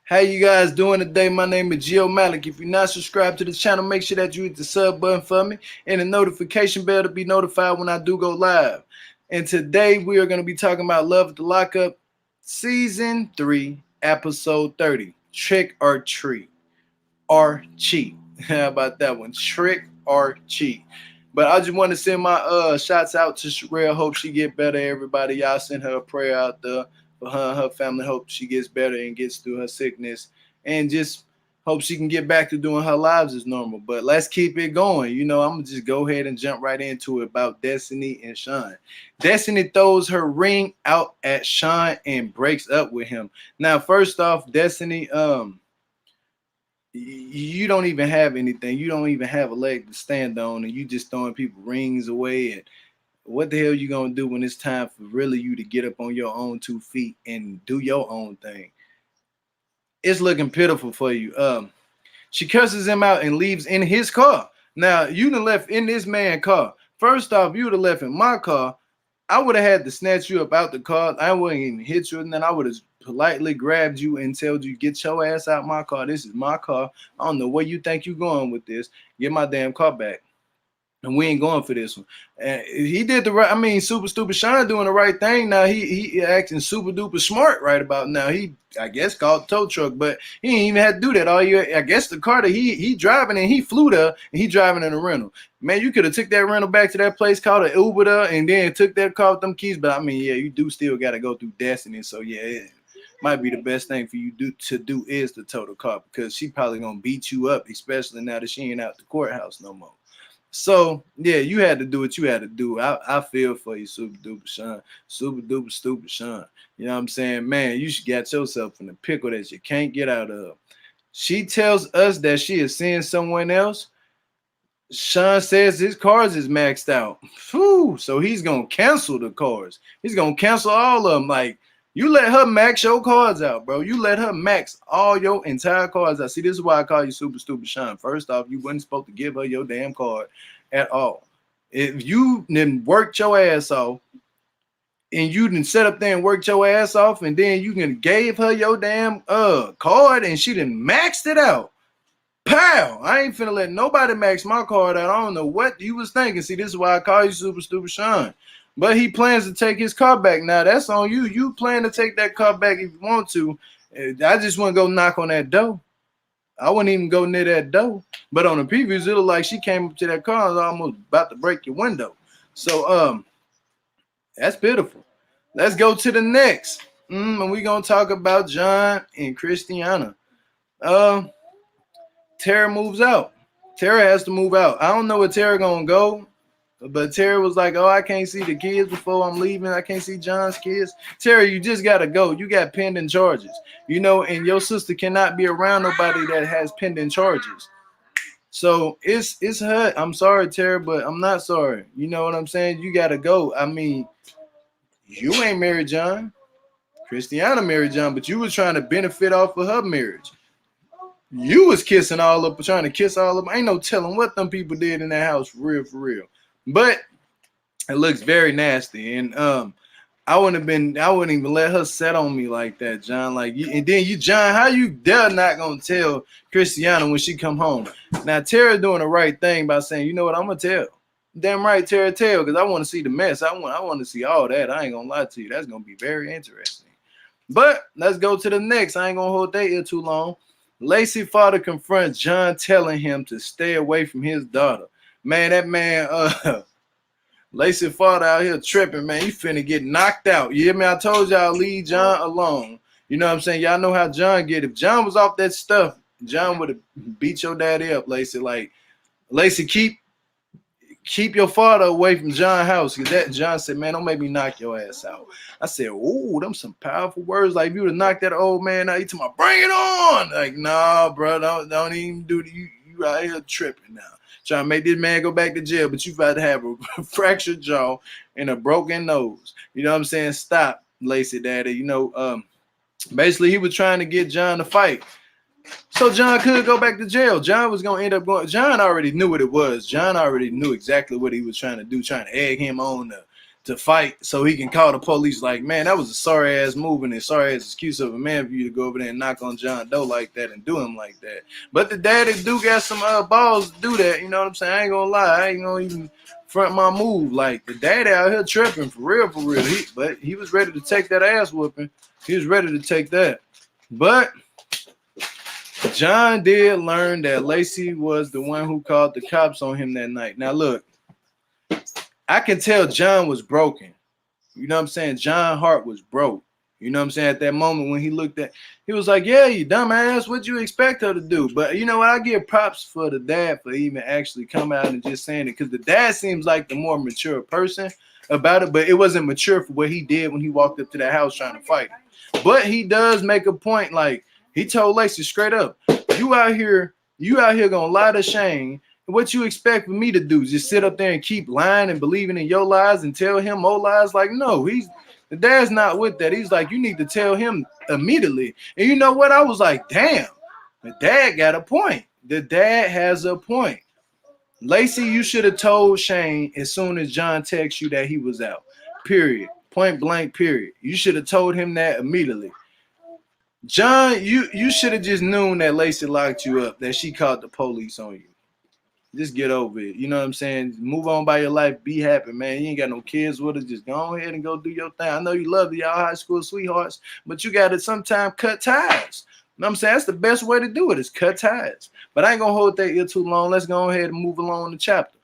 How you guys doing today? My name is Gio Malik. If you're not subscribed to the channel, make sure that you hit the sub button for me and the notification bell to be notified when I do go live. And today we are going to be talking about Love at the Lockup Season 3, Episode 30, Trick or Treat or Cheat. How about that one? Trick or Cheat. But I just want to send my shots out to Sherelle. Hope she get better, everybody. Y'all send her a prayer out there for her and her family. Hope she gets better and gets through her sickness. And just hope she can get back to doing her lives as normal. But let's keep it going. I'm going to just go ahead and jump right into it about Destiny and Sean. Destiny throws her ring out at Sean and breaks up with him. Now, first off, Destiny, you don't even have anything. You don't even have a leg to stand on, and you just throwing people rings away. And what the hell you gonna do when it's time for really you to get up on your own 2 feet and do your own thing? It's looking pitiful for you. She curses him out and leaves in his car. Now you done left in this man's car. First off, you would have left in my car. I would have had to snatch you up out the car. I wouldn't even hit you, and then I would have politely grabbed you and told you, get your ass out my car. This is my car. I don't know where you think you're going with this. Get my damn car back. And we ain't going for this one. And he did the right. I mean, super stupid Sean doing the right thing. Now he acting super duper smart right about now. He, I guess, called tow truck, but he ain't even had to do that. I guess the car that he driving and he flew there and he driving in a rental. Man, you could have took that rental back to that place called an Uber there and then took that car with them keys. But I mean, yeah, you do still got to go through Destiny. So yeah, it might be the best thing for you to do is to tow the car, because she probably gonna beat you up, especially now that she ain't out the courthouse no more. So yeah, you had to do what you had to do. I feel for you, super duper Sean, super duper stupid Sean. You know what I'm saying, man? You should get yourself in a pickle that you can't get out of. She tells us that she is seeing someone else. Sean says his cars is maxed out. Whew, so he's gonna cancel the cars. He's gonna cancel all of them. Like, you let her max your cards out, bro. You let her max all your entire cards out. See, this is why I call you super stupid Sean. First off, you wasn't supposed to give her your damn card at all. If you didn't work your ass off and you didn't set up there and worked your ass off, and then you can gave her your damn card and she didn't maxed it out. Pow! I ain't finna let nobody max my card out. I don't know what you was thinking. See, this is why I call you super stupid Sean. But he plans to take his car back. Now, that's on you. You plan to take that car back if you want to. I just want to go knock on that door. I wouldn't even go near that door. But on the previews, it looked like she came up to that car and was almost about to break your window. So, that's pitiful. Let's go to the next. And we're going to talk about John and Christiana. Tara moves out. Tara has to move out. I don't know where Tara going to go. But Terry was like, oh, I can't see the kids before I'm leaving. I can't see John's kids. Terry, you just got to go. You got pending charges. And your sister cannot be around nobody that has pending charges. So it's her. I'm sorry, Terry, but I'm not sorry. You know what I'm saying? You got to go. I mean, you ain't married John. Christiana married John, but you was trying to benefit off of her marriage. You was kissing all up, trying to kiss all of them. Ain't no telling what them people did in that house, for real. But it looks very nasty, and I wouldn't even let her set on me like that, John. Like, and then you, John, how you dare not gonna tell Christiana when she come home? Now Tara doing the right thing by saying, you know what, I'm gonna tell. Damn right, Tara, tell, because I want to see the mess. I want to see all that. I ain't gonna lie to you. That's gonna be very interesting. But let's go to the next. I ain't gonna hold that ear too long. Lacey father confronts John, telling him to stay away from his daughter. Man, that man, Lacey father out here tripping, man. He finna get knocked out. You hear me? I told y'all, leave John alone. You know what I'm saying? Y'all know how John get. If John was off that stuff, John would have beat your daddy up, Lacey. Like, Lacey, keep your father away from John's house. Because that John said, man, don't make me knock your ass out. I said, ooh, them some powerful words. Like, if you would have knocked that old man out, you told me, bring it on. Like, nah, bro, don't even do the, you out here tripping now. Trying to make this man go back to jail, but you about to have a fractured jaw and a broken nose. You know what I'm saying? Stop, Lacey daddy. Basically he was trying to get John to fight, so John could go back to jail. John was going to end up going. John already knew what it was. John already knew exactly what he was trying to do, trying to egg him on to fight so he can call the police. Like, man, that was a sorry ass move and a sorry ass excuse of a man for you to go over there and knock on John Doe like that and do him like that. But the daddy do got some balls to do that. You know what I'm saying? I ain't gonna lie. I ain't gonna even front my move. Like, the daddy out here tripping for real, for real. But he was ready to take that ass whooping. He was ready to take that. But John did learn that Lacey was the one who called the cops on him that night. Now, look, I can tell John was broken. You know what I'm saying? John Hart was broke. You know what I'm saying? At that moment when he looked at, he was like, yeah, you dumbass, what you expect her to do? But you know what? I give props for the dad for even actually coming out and just saying it, because the dad seems like the more mature person about it, but it wasn't mature for what he did when he walked up to that house trying to fight him. But he does make a point, like, he told Lacey straight up, you out here gonna lie to Shane. What you expect for me to do? Just sit up there and keep lying and believing in your lies and tell him more lies? Like, no, the dad's not with that. He's like, you need to tell him immediately. And you know what? I was like, damn, the dad got a point. The dad has a point. Lacey, you should have told Shane as soon as John texted you that he was out. Period. Point blank, period. You should have told him that immediately. John, you should have just known that Lacey locked you up, that she called the police on you. Just get over it. You know what I'm saying? Move on by your life. Be happy, man. You ain't got no kids with us. Just go ahead and go do your thing. I know you love y'all high school sweethearts, but you got to sometimes cut ties. You know what I'm saying? That's the best way to do it, is cut ties. But I ain't going to hold that ear too long. Let's go ahead and move along the chapter.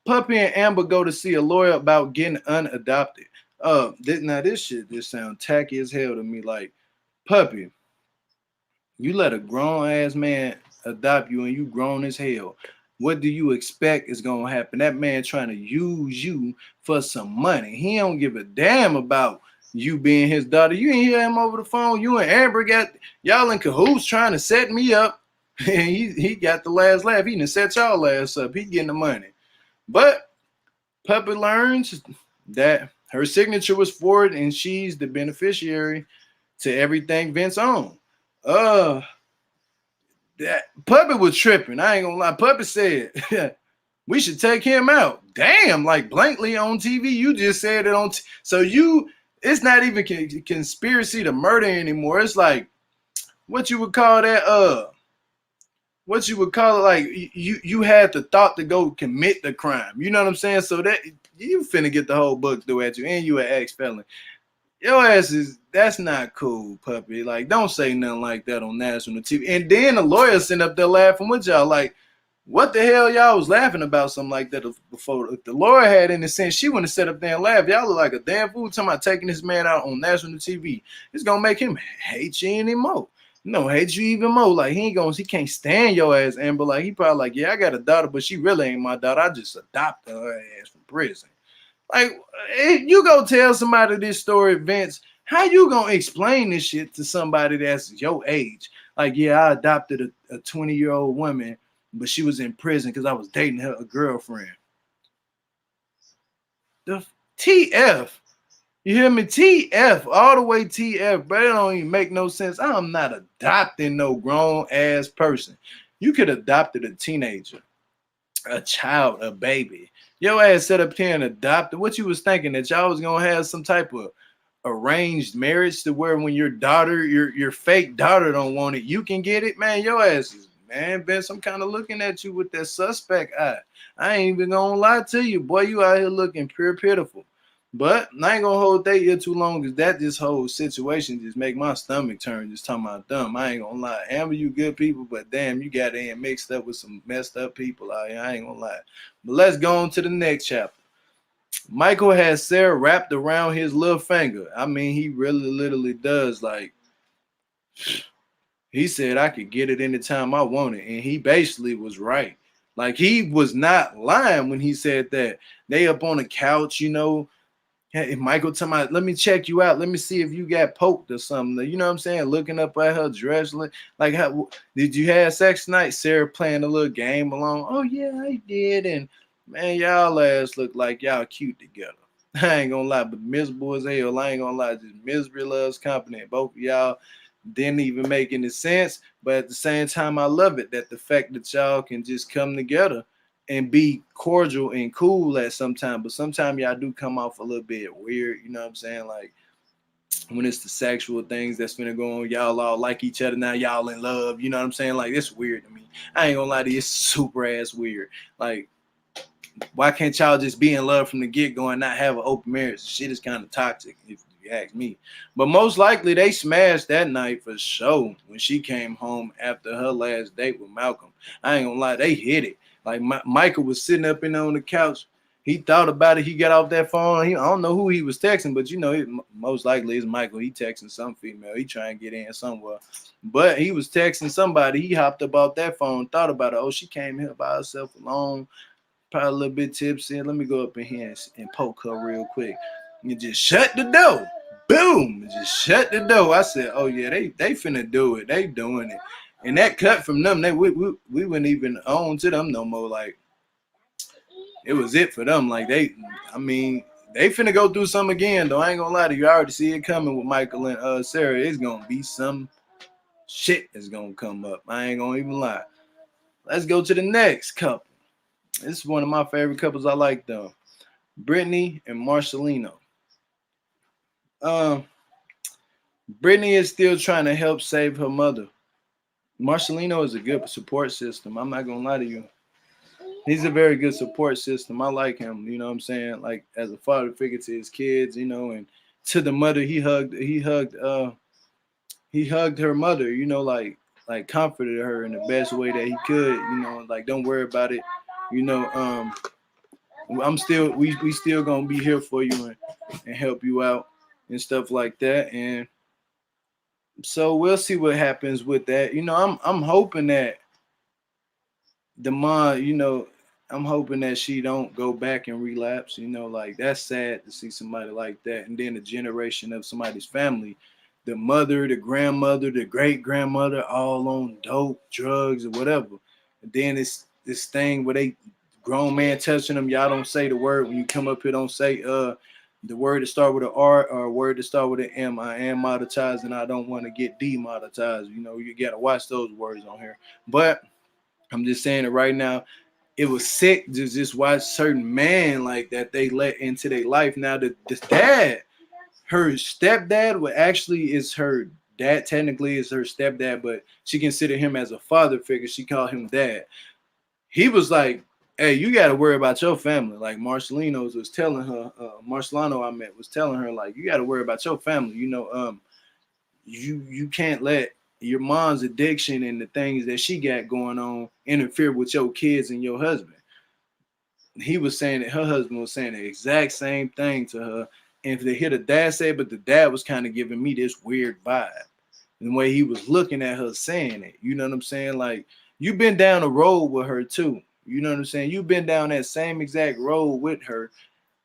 Puppy and Amber go to see a lawyer about getting unadopted. Now this shit just sound tacky as hell to me. Like, Puppy, you let a grown-ass man adopt you and you grown as hell. What do you expect is gonna happen? That man trying to use you for some money. He don't give a damn about you being his daughter. You ain't hear him over the phone. You and Amber got y'all in cahoots trying to set me up. And he got the last laugh. He done set y'all ass up. He getting the money. But Puppy learns that her signature was forward and she's the beneficiary to everything Vince owned. That Puppy was tripping. I ain't gonna lie. Puppy said we should take him out. Damn, like blankly on TV. You just said it on. So it's not even conspiracy to murder anymore. It's like what you would call that. What you would call it, like you had the thought to go commit the crime. You know what I'm saying? So that you finna get the whole book through at you, and you an ex-felon. Your ass that's not cool, Puppy. Like, don't say nothing like that on national TV. And then the lawyer sitting up there laughing with y'all. Like, what the hell y'all was laughing about something like that before? If the lawyer had any sense, she wouldn't have sat up there and laughed. Y'all look like a damn fool talking about taking this man out on national TV. It's gonna make him hate you anymore. No, hate you even more. Like, he can't stand your ass, Amber. Like, he probably like, yeah, I got a daughter, but she really ain't my daughter. I just adopted her ass from prison. Like, if you go tell somebody this story, Vince, how you gonna explain this shit to somebody that's your age? Like, yeah, I adopted a 20-year-old woman, but she was in prison because I was dating her girlfriend. The TF. You hear me? TF. All the way TF, but it don't even make no sense. I'm not adopting no grown-ass person. You could adopt a teenager, a child, a baby. Your ass set up here and adopted. What you was thinking, that y'all was gonna have some type of arranged marriage to where when your daughter, your fake daughter don't want it, you can get it? Man, your ass is, man, been some kind of looking at you with that suspect eye. I ain't even gonna lie to you, boy. You out here looking pure pitiful. But I ain't gonna hold that ear too long, because this whole situation just make my stomach turn just talking about dumb. I ain't gonna lie. Amber, you good people, but damn, you got in mixed up with some messed up people out here. I ain't gonna lie. But let's go on to the next chapter. Michael has Sarah wrapped around his little finger. I mean, he really literally does. Like, he said I could get it anytime I want it, and he basically was right. Like, he was not lying when he said that. They up on the couch, you know. Hey, Michael talking about, let me check you out. Let me see if you got poked or something. You know what I'm saying? Looking up at her dress. Like, how did you have sex tonight? Sarah playing a little game along. Oh, yeah, I did. And, man, y'all ass look like y'all cute together. I ain't gonna lie, but miserable as hell. I ain't gonna lie. Just misery loves company. Both of y'all didn't even make any sense. But at the same time, I love it that the fact that y'all can just come together and be cordial and cool at sometimes, but sometimes y'all do come off a little bit weird, you know what I'm saying? Like when it's the sexual things that's gonna go on, y'all all like each other now, y'all in love, you know what I'm saying? Like it's weird to me. I ain't gonna lie to you, it's super ass weird. Like, why can't y'all just be in love from the get-go and not have an open marriage? Shit is kind of toxic, if you ask me. But most likely they smashed that night for sure when she came home after her last date with Malcolm. I ain't gonna lie, they hit it. Like Michael was sitting up in there on the couch. He thought about it. He got off that phone. I don't know who he was texting, but you know, most likely it's Michael. He texting some female. He trying to get in somewhere. But he was texting somebody. He hopped up off that phone, thought about it. Oh, she came here by herself alone, probably a little bit tipsy. Let me go up in here and poke her real quick. And just shut the door. Boom. Just shut the door. I said, oh yeah, they finna do it. They doing it. And that cut from them, we wouldn't even own to them no more. Like, it was it for them. Like they finna go through some again though. I ain't gonna lie to you. I already see it coming with Michael and Sarah. It's gonna be some shit that's gonna come up. I ain't gonna even lie. Let's go to the next couple. This is one of my favorite couples. I like them. Brittany and Marcelino. Brittany is still trying to help save her mother. Marcelino is a good support system. I'm not gonna lie to you. He's a very good support system. I like him. You know what I'm saying? Like as a father figure to his kids, you know, and to the mother, he hugged her mother, you know, like comforted her in the best way that he could, you know, like don't worry about it. You know, we still gonna be here for you and help you out and stuff like that. And so we'll see what happens with that. You know, I'm hoping that the mom, you know, I'm hoping that she don't go back and relapse. You know, like that's sad to see somebody like that. And then a generation of somebody's family, the mother, the grandmother, the great grandmother, all on dope, drugs, or whatever. And then it's this thing where they grown man touching them. Y'all don't say the word when you come up here. Don't say the word to start with an R or a word to start with an M. I am monetized and I don't want to get demonetized. You know, you gotta watch those words on here. But I'm just saying it right now. It was sick to just watch certain man like that they let into their life. Now the dad, her stepdad, well, actually is her dad. Technically is her stepdad, but she considered him as a father figure. She called him dad. He was like, hey, you got to worry about your family. Like Marcelino was telling her, Marcelino I met was telling her, like, you got to worry about your family. You know, you can't let your mom's addiction and the things that she got going on interfere with your kids and your husband. He was saying that her husband was saying the exact same thing to her. And if they hear the dad say, but the dad was kind of giving me this weird vibe. And the way he was looking at her saying it, you know what I'm saying? Like, you've been down the road with her too. You know what I'm saying? You've been down that same exact road with her.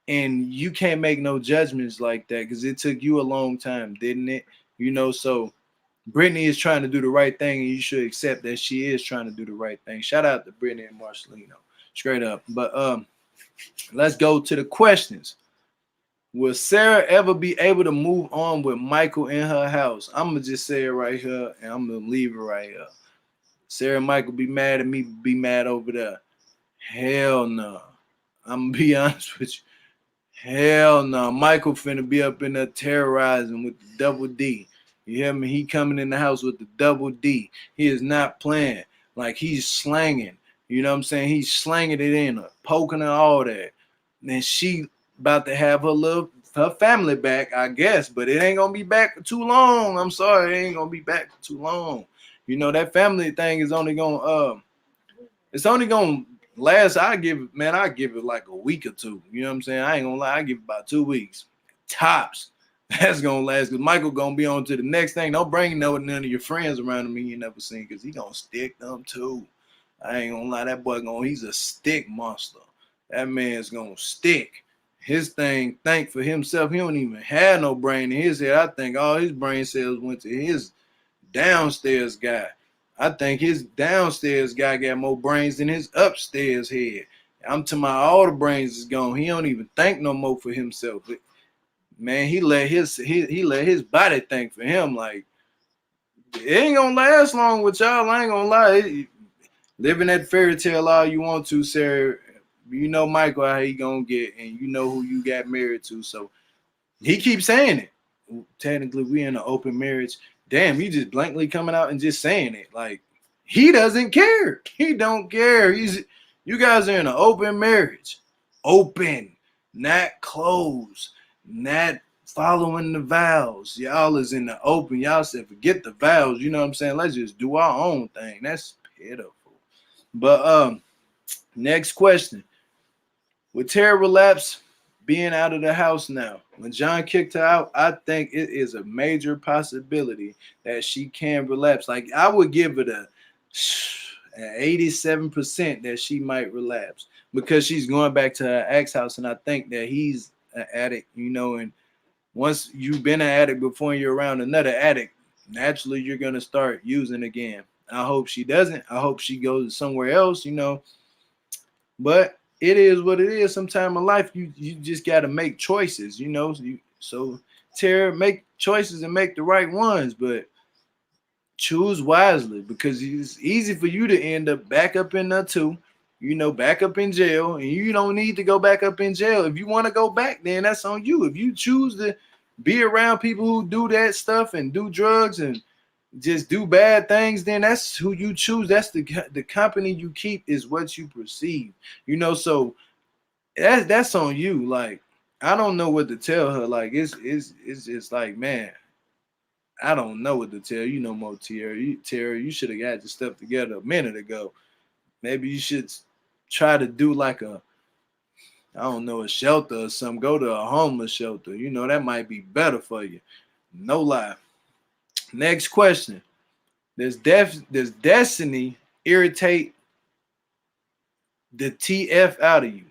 And you can't make no judgments like that because it took you a long time, didn't it? You know, so Brittany is trying to do the right thing, and you should accept that she is trying to do the right thing. Shout out to Brittany and Marcelino, straight up. But let's go to the questions. Will Sarah ever be able to move on with Michael in her house? I'm gonna just say it right here, and I'm gonna leave it right here. Sarah and Michael be mad at me, be mad over there. Hell no. I'm gonna be honest with you. Hell no. Michael finna be up in there terrorizing with the double D. You hear me? He coming in the house with the double D. He is not playing. Like, he's slanging. You know what I'm saying? He's slanging it in her, poking her, all that. And she about to have her family back, I guess. But it ain't gonna be back for too long. I'm sorry, it ain't gonna be back for too long. You know, that family thing is only gonna it's only gonna last. I give it like a week or two. You know what I'm saying? I ain't gonna lie, I give it about 2 weeks. Tops. That's gonna last because Michael gonna be on to the next thing. Don't bring none of your friends around him you never seen because he gonna stick them too. I ain't gonna lie, that boy he's a stick monster. That man's gonna stick. His thing, think for himself. He don't even have no brain in his head. I think all his brain cells went to his downstairs guy. I think his downstairs guy got more brains than his upstairs head. I'm talking about all the brains is gone. He don't even think no more for himself. Man, he let his body think for him. Like, it ain't gonna last long with y'all. I ain't gonna lie. Living that fairy tale all you want to, Sarah. You know Michael how he gonna get, and you know who you got married to. So he keeps saying it. Technically, we in an open marriage. Damn, you just blankly coming out and just saying it. Like, he doesn't care. He don't care. You guys are in an open marriage. Open, not closed, not following the vows. Y'all is in the open. Y'all said forget the vows. You know what I'm saying? Let's just do our own thing. That's pitiful. But next question. With Tara relapse being out of the house now, when John kicked her out, I think it is a major possibility that she can relapse. Like, I would give it a 87% that she might relapse because she's going back to her ex house, and I think that he's an addict, you know, and once you've been an addict before and you're around another addict, naturally you're going to start using again. I hope she doesn't. I hope she goes somewhere else, you know, but it is what it is. Sometime in life, you just got to make choices, you know. So Tara, make choices and make the right ones, but choose wisely because it's easy for you to end up back up in there too, you know, back up in jail, and you don't need to go back up in jail. If you want to go back, then that's on you. If you choose to be around people who do that stuff and do drugs and just do bad things, then that's who you choose. That's the company you keep is what you perceive, you know. So that's on you. Like, I don't know what to tell her. Like, it's just like, man, I don't know what to tell you no more, Tara. You should have got your stuff together a minute ago. Maybe you should try to do like a, I don't know, a shelter or something. Go to a homeless shelter. You know, that might be better for you. No lie. Next question. Does Destiny irritate the TF out of you?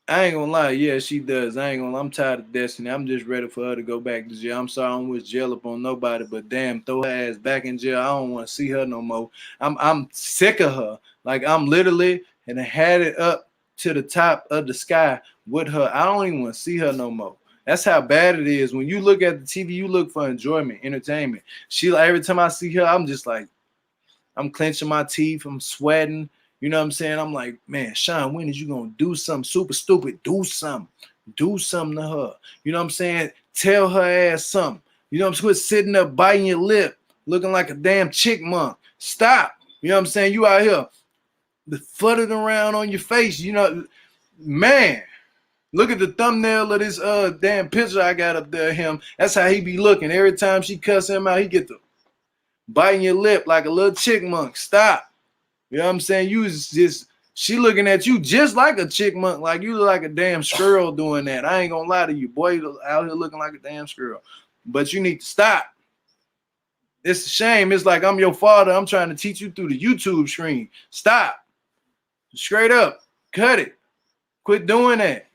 I ain't gonna lie, yeah, she does. I'm tired of Destiny. I'm just ready for her to go back to jail. I'm sorry I don't wish jail up on nobody, but damn, throw her ass back in jail. I don't want to see her no more. I'm sick of her. Like, I'm literally and I had it up to the top of the sky with her. I don't even want to see her no more. That's how bad it is. When you look at the TV, you look for enjoyment, entertainment. She, like, every time I see her, I'm just like, I'm clenching my teeth. I'm sweating. You know what I'm saying? I'm like, man, Sean, when is you going to do something super stupid? Do something. Do something to her. You know what I'm saying? Tell her ass something. You know what I'm saying? Quit sitting up biting your lip, looking like a damn chickmunk. Stop. You know what I'm saying? You out here fluttered around on your face. You know, man. Look at the thumbnail of this damn picture I got up there of him. That's how he be looking. Every time she cuss him out, he get to biting your lip like a little chickmunk. Stop. You know what I'm saying? You just, she looking at you just like a chickmunk, like you look like a damn squirrel doing that. I ain't gonna lie to you, boy, you out here looking like a damn squirrel. But you need to stop. It's a shame. It's like I'm your father. I'm trying to teach you through the YouTube screen. Stop. Straight up. Cut it. Quit doing that.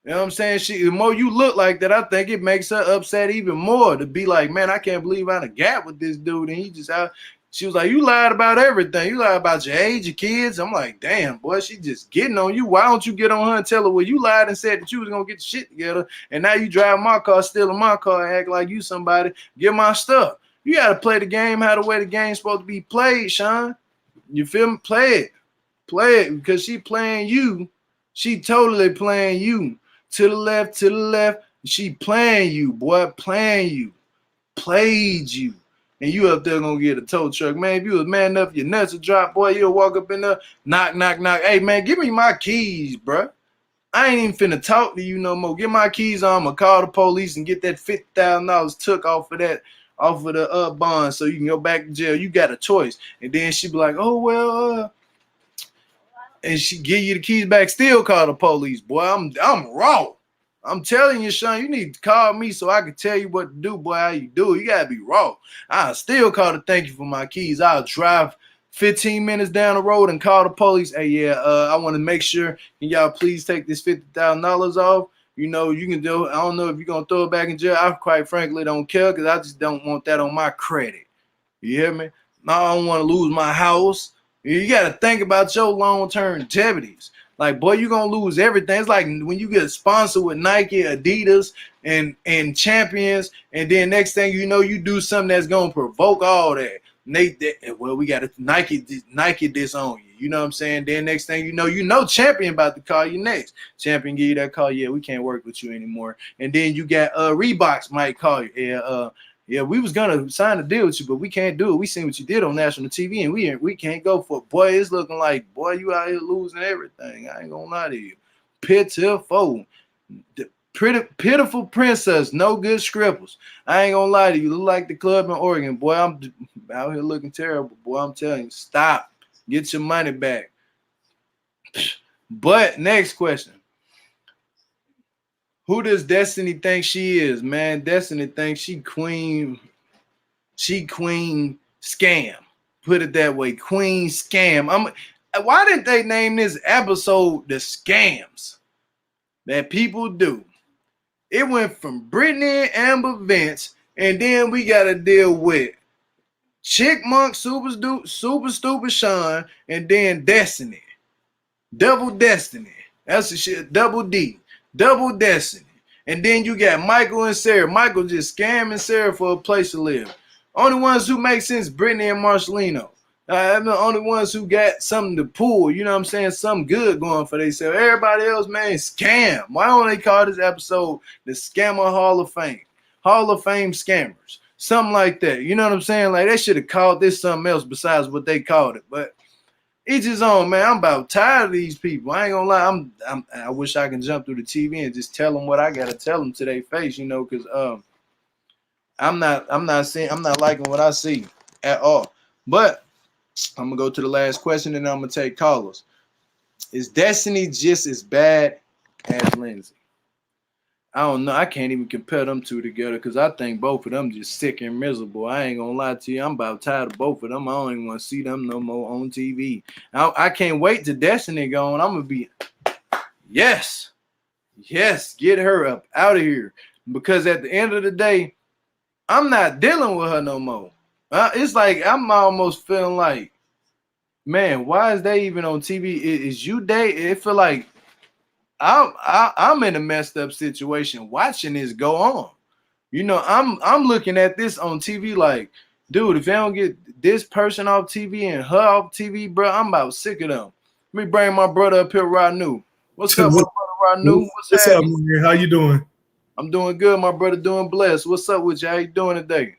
You know what I'm saying? The more you look like that, I think it makes her upset even more to be like, man, I can't believe I done got with this dude. And he just out. She was like, you lied about everything. You lied about your age, your kids. I'm like, damn, boy, she just getting on you. Why don't you get on her and tell her, well, you lied and said that you was going to get the shit together. And now you drive my car, stealing my car, and act like you somebody. Get my stuff. You got to play the game how the way the game's supposed to be played, Sean. You feel me? Play it. Play it because she playing you. She totally playing you. To the left. She playing you, boy, playing you. Played you. And you up there gonna get a tow truck. Man, if you was man enough, your nuts would drop, boy, you'll walk up in there, knock. Hey, man, give me my keys, bro. I ain't even finna talk to you no more. Get my keys on. I'm gonna call the police and get that $50,000 took off of the bond so you can go back to jail. You got a choice. And then she be like, oh, well, and she give you the keys back, still call the police. Boy, I'm raw. I'm telling you, Sean, you need to call me so I can tell you what to do, boy, how you do it. You got to be raw. I'll still call to thank you for my keys. I'll drive 15 minutes down the road and call the police. Hey, yeah, I want to make sure, can y'all please take this $50,000 off? You know, you can do it. I don't know if you're going to throw it back in jail. I quite frankly don't care because I just don't want that on my credit. You hear me? No, I don't want to lose my house. You got to think about your long-term activities. Like, boy, you're going to lose everything. It's like when you get sponsored with Nike, Adidas, and Champions, and then next thing you know, you do something that's going to provoke all that. well, we got to Nike this on you. You know what I'm saying? Then next thing you know, Champion about to call you next. Champion give you that call. Yeah, we can't work with you anymore. And then you got Reeboks might call you. Yeah, we was gonna sign a deal with you, but we can't do it. We seen what you did on national TV, and we can't go for it. Boy, it's looking like, boy, you out here losing everything. I ain't gonna lie to you. Pitiful. The pitiful princess, no good scribbles. I ain't gonna lie to you. You look like the club in Oregon. Boy, I'm out here looking terrible. Boy, I'm telling you, stop. Get your money back. But next question. Who does Destiny think she is, man? Destiny thinks she queen scam. Put it that way, queen scam. Why didn't they name this episode the scams that people do? It went from Brittany and Amber Vince, and then we got to deal with Chickmunk, Super Stupid Sean, and then Destiny. Double Destiny. That's the shit. Double D. Double Destiny. And then you got Michael and Sarah. Michael just scamming Sarah for a place to live. Only ones who make sense, Brittany and Marcelino. I'm the only ones who got something to pull, you know what I'm saying? Something good going for themselves. Everybody else, man, scam. Why don't they call this episode the Scammer Hall of Fame? Hall of Fame Scammers. Something like that. You know what I'm saying? Like, they should have called this something else besides what they called it. But each his own, man. I'm about tired of these people. I ain't gonna lie. I wish I can jump through the TV and just tell them what I gotta tell them to their face, you know, because I'm not liking what I see at all. But I'm gonna go to the last question and I'm gonna take callers. Is Destiny just as bad as Lindsay? I don't know. I can't even compare them two together because I think both of them just sick and miserable. I ain't gonna lie to you. I'm about tired of both of them. I don't even want to see them no more on TV. I can't wait till Destiny going. I'm gonna be, yes, get her up out of here. Because at the end of the day, I'm not dealing with her no more. It's like I'm almost feeling like, man, why is they even on TV? Is you dating? It feel like I'm in a messed up situation watching this go on. You know, I'm looking at this on TV like, dude, if they don't get this person off TV and her off TV, bro, I'm about sick of them. Let me bring my brother up here, Ranu. What's up, my brother Ranu? What's up, man? How you doing? I'm doing good, my brother, doing blessed. What's up with you? How you doing today?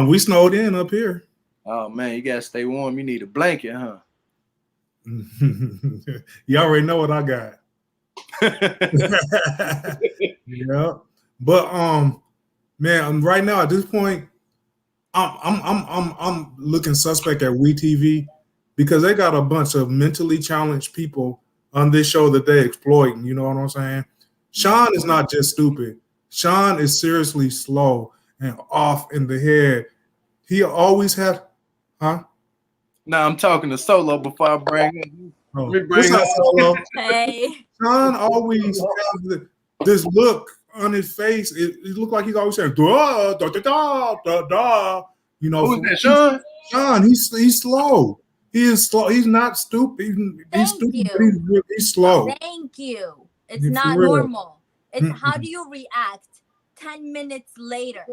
We snowed in up here. Oh man, you gotta stay warm. You need a blanket, huh? You already know what I got. Yeah, but man, right now at this point, I'm looking suspect at WeTV because they got a bunch of mentally challenged people on this show that they exploiting. You know what I'm saying? Sean is not just stupid. Sean is seriously slow and off in the head. He always have, huh? Nah, I'm talking to Solo before I bring him. Oh, what's up, Solo? Hey. Sean always has this look on his face. It looked like he's always saying, da, da, da, da, da, da. You know, who's that, Sean? Sean, he's slow. He is slow. He's not stupid. He's stupid, but he's slow. Thank you. It's not normal. It's how do you react 10 minutes later?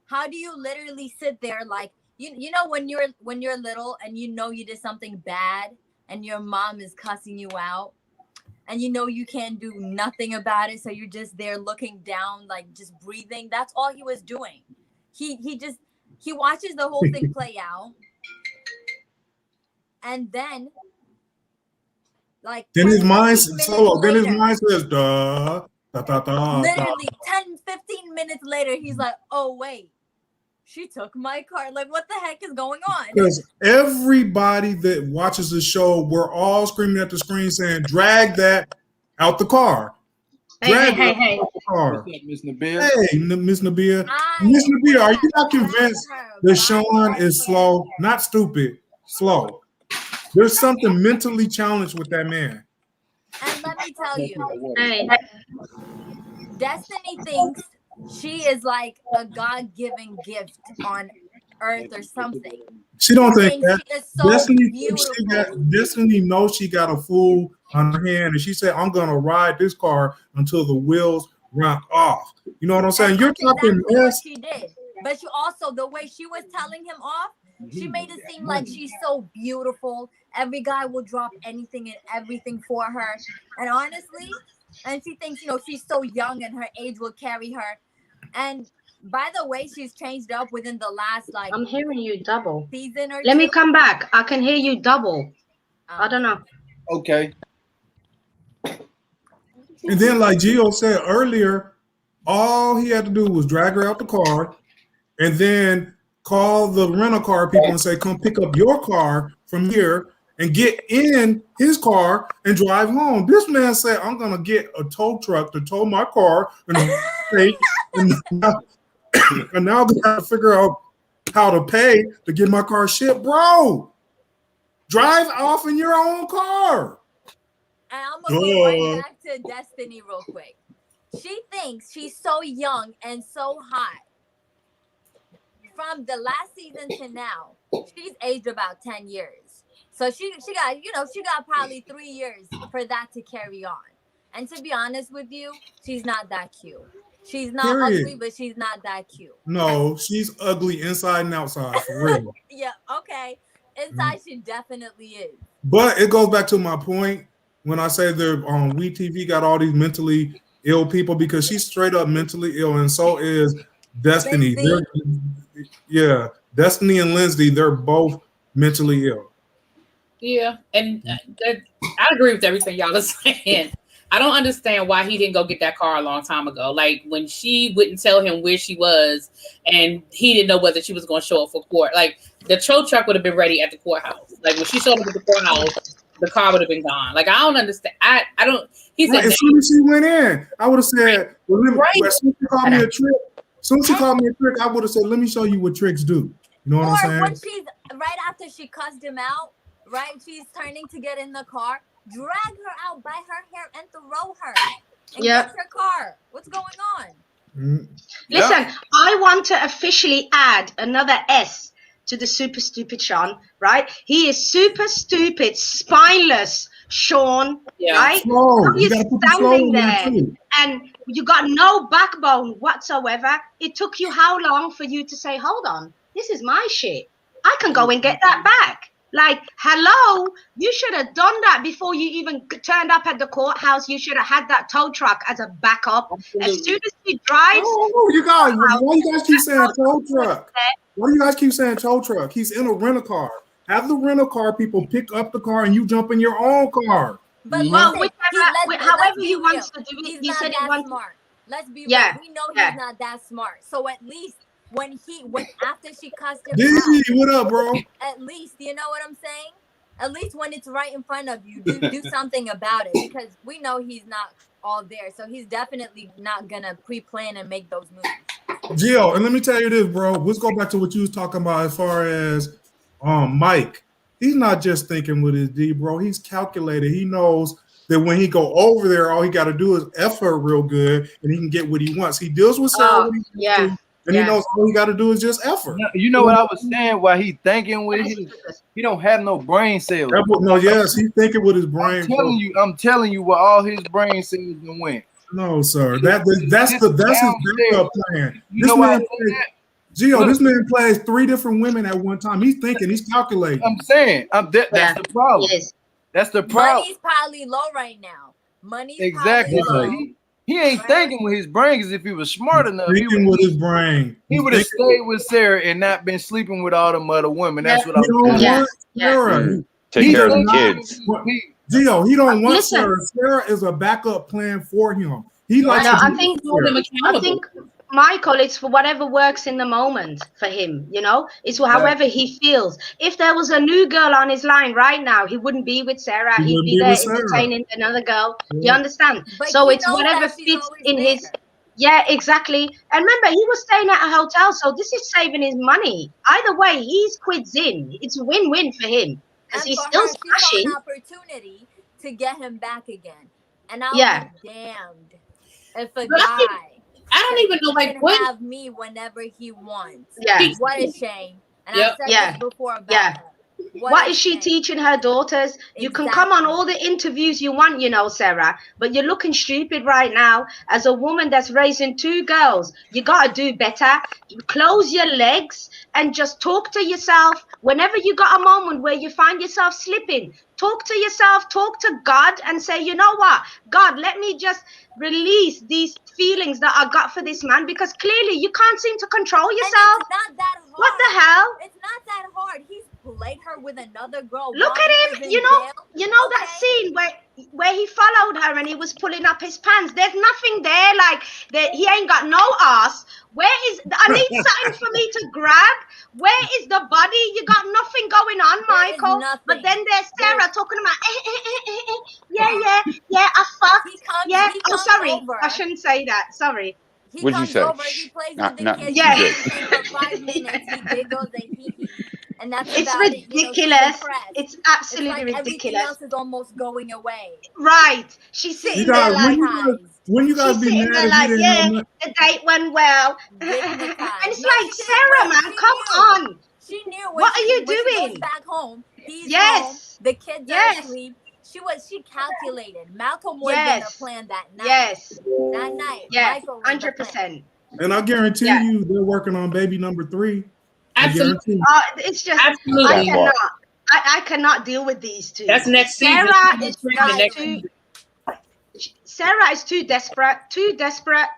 How do you literally sit there like, you know when you're little and you know you did something bad and your mom is cussing you out and you know you can't do nothing about it, so you're just there looking down, like just breathing. That's all he was doing. He watches the whole thing play out, and then like his mind says duh, da, da, da, literally 10-15 minutes later he's like, oh wait, she took my car. Like, what the heck is going on? Because everybody that watches the show, we're all screaming at the screen saying, drag that out the car. Drag hey. Out the car. What's up, Miss Nabia? Hey, Miss Nabia. Miss Nabia, are you not convinced that Sean is slow? Not stupid, slow. There's something mentally challenged with that man. And let me tell you, Hey. Destiny thinks she is like a God-given gift on earth or something. She don't think that. She is so Destiny knows she got a fool on her hand, and she said, I'm going to ride this car until the wheels run off. You know what I'm saying? You're talking exactly mess. what she did. But she also, the way she was telling him off, She made it seem like she's so beautiful. Every guy will drop anything and everything for her. And honestly, and she thinks, she's so young and her age will carry her. And by the way, she's changed up within the last I'm hearing you double. season or Let two. me come back. I can hear you double. I don't know. Okay. And then, like Gio said earlier, all he had to do was drag her out the car and then call the rental car people and say, come pick up your car from here and get in his car and drive home. This man said, I'm going to get a tow truck to tow my car. And now I'm going to have to figure out how to pay to get my car shipped. Bro, drive off in your own car. And I'm going to go right back to Destiny real quick. She thinks she's so young and so hot. From the last season to now, she's aged about 10 years. So she got probably 3 years for that to carry on. And to be honest with you, she's not that cute. She's not ugly, but she's not that cute. No, she's ugly inside and outside, for real. Yeah, okay. Inside, she definitely is. But it goes back to my point when I say they're on WeTV got all these mentally ill people, because she's straight up mentally ill, and so is Destiny. Yeah, Destiny and Lindsay, they're both mentally ill. Yeah, and I agree with everything y'all are saying. I don't understand why he didn't go get that car a long time ago. Like when she wouldn't tell him where she was, and he didn't know whether she was going to show up for court. Like the tow truck would have been ready at the courthouse. Like when she showed up at the courthouse, the car would have been gone. Like I don't understand. I don't. He said as soon as she went in, I would have said, well, as soon as she called me a trick, I would have said, let me show you what tricks do. You know what I'm saying? Or when she's right after she cussed him out, right? She's turning to get in the car. Drag her out by her hair and throw her. And get her car. What's going on? Listen, I want to officially add another S to the super stupid Sean, right? He is super stupid, spineless Sean, right? You're standing there and you got no backbone whatsoever. It took you how long for you to say, hold on, this is my shit. I can go and get that back. Like, hello, you should have done that before you even turned up at the courthouse. You should have had that tow truck as a backup. Absolutely. As soon as he drives. You guys, why you guys keep saying tow truck? Why do you guys keep saying tow truck? He's in a rental car. Have the rental car people pick up the car and you jump in your own car. But however he wants to do it, he's said not that smart. Let's be real. We know he's not that smart. So at least when after she cussed him out, what up, bro? At least, you know what I'm saying? At least when it's right in front of you, do something about it, because we know he's not all there. So he's definitely not gonna pre-plan and make those moves. Gio, and let me tell you this, bro. Let's go back to what you was talking about as far as Mike. He's not just thinking with his D, bro. He's calculated. He knows that when he go over there, all he got to do is F her real good, and he can get what he wants. He deals with Sarah. And he knows all he got to do is just effort. You know what I was saying? Why he thinking with his, he don't have no brain cells. He's thinking with his brain. I'm telling you where all his brain cells went. No, sir. That's his backup plan. This man plays 3 different women at one time. He's thinking. He's calculating. I'm saying. That's the problem. Yes. That's the problem. Money's probably low right now. Money's exactly. He ain't thinking with his brain, because if he was smart enough, he would have stayed with Sarah and not been sleeping with all the other women. That's what I was saying. Take care of the kids. Gio, he don't want Sarah. Sarah is a backup plan for him. I think Michael, it's for whatever works in the moment for him, it's however he feels. If there was a new girl on his line right now, he wouldn't be with Sarah. He'd be there entertaining another girl. You understand? But so it's whatever fits in his. Yeah, exactly. And remember, he was staying at a hotel, so this is saving his money. Either way, he's quids in. It's a win-win for him, because he's still smashing. An opportunity to get him back again, and I'll be damned if a guy. I don't even know what have me whenever he wants. Yeah. What a shame. And I've said this before about her. What is she teaching her daughters? You can come on all the interviews you want, you know, Sarah, but you're looking stupid right now. As a woman that's raising 2 girls, you got to do better. Close your legs and just talk to yourself. Whenever you got a moment where you find yourself slipping, talk to yourself, talk to God and say, you know what, God, let me just release these feelings that I got for this man, because clearly you can't seem to control yourself. And it's not that hard. What the hell? It's not that hard. He's played her with another girl. Look at him. You know that scene where he followed her and he was pulling up his pants. There's nothing there. Like he ain't got no ass. I need something for me to grab. Where is the body? You got nothing going on, Michael. But then there's Sarah talking about I fucked. Oh, sorry. I shouldn't say that. Sorry. What did you say? Over, he plays with the kids. Yeah. For 5 minutes, he giggles and he. And that's ridiculous. It's absolutely ridiculous. Everything else is almost going away. Right. She's sitting there like, when you guys be mad like, the date went well. And it's like, Sarah, man, come on. She knew what are you doing? She goes back home. He's home. The kids are asleep. She calculated. Malcolm was gonna plan that night. That night. Yes. 100%. And I guarantee you, they're working on baby number 3. Absolutely. It's just I cannot deal with these two. That's next season. Sarah is too desperate.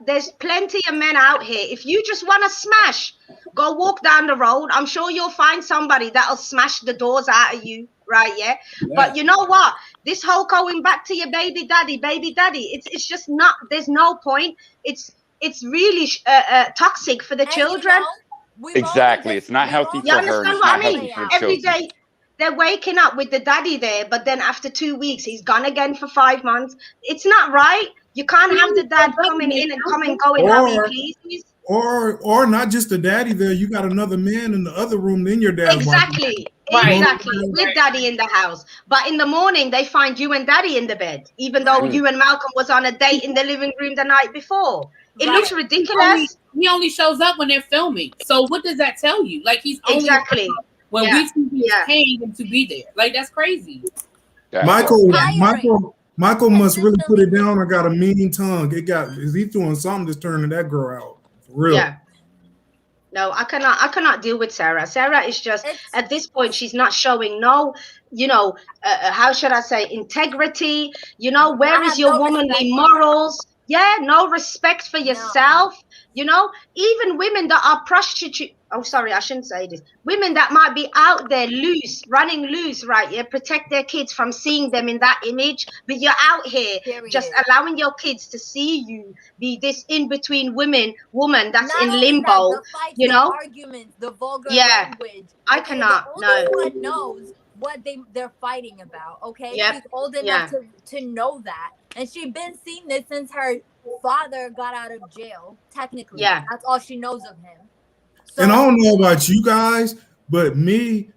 There's plenty of men out here. If you just want to smash, go walk down the road. I'm sure you'll find somebody that'll smash the doors out of you, right? Yeah. But you know what? This whole going back to your baby daddy, it's just not. There's no point. It's really toxic for the children. Exactly. It's not healthy for her. You understand what I mean? Every day they're waking up with the daddy there, but then after 2 weeks, he's gone again for 5 months. It's not right. You can't have the dad coming in and going, honey, please. Or not just the daddy there. You got another man in the other room than your dad. Exactly. With daddy in the house. But in the morning, they find you and daddy in the bed, even though you and Malcolm was on a date in the living room the night before. It looks ridiculous. He only shows up when they're filming. So what does that tell you? Like he's only when we see he's paying him to be there. Like that's crazy. Michael must really put it down or got a mean tongue. Is he doing something that's turning that girl out? For real. Yeah. No, I cannot deal with Sarah. Sarah is just at this point, she's not showing no, how should I say, integrity. Where is your womanly morals? Yeah, no respect for yourself. Even women that are prostitutes. Oh, sorry, I shouldn't say this. Women that might be out there running loose, right? Yeah, protect their kids from seeing them in that image. But you're out here just allowing your kids to see you be this in-between woman that's not in limbo. The fights, the arguments, the vulgar language. I cannot. The only one knows what they're fighting about. Okay, she's old enough to know that, and she's been seeing this since her father got out of jail. Technically, that's all she knows of him. So, and I don't know about you guys, but me,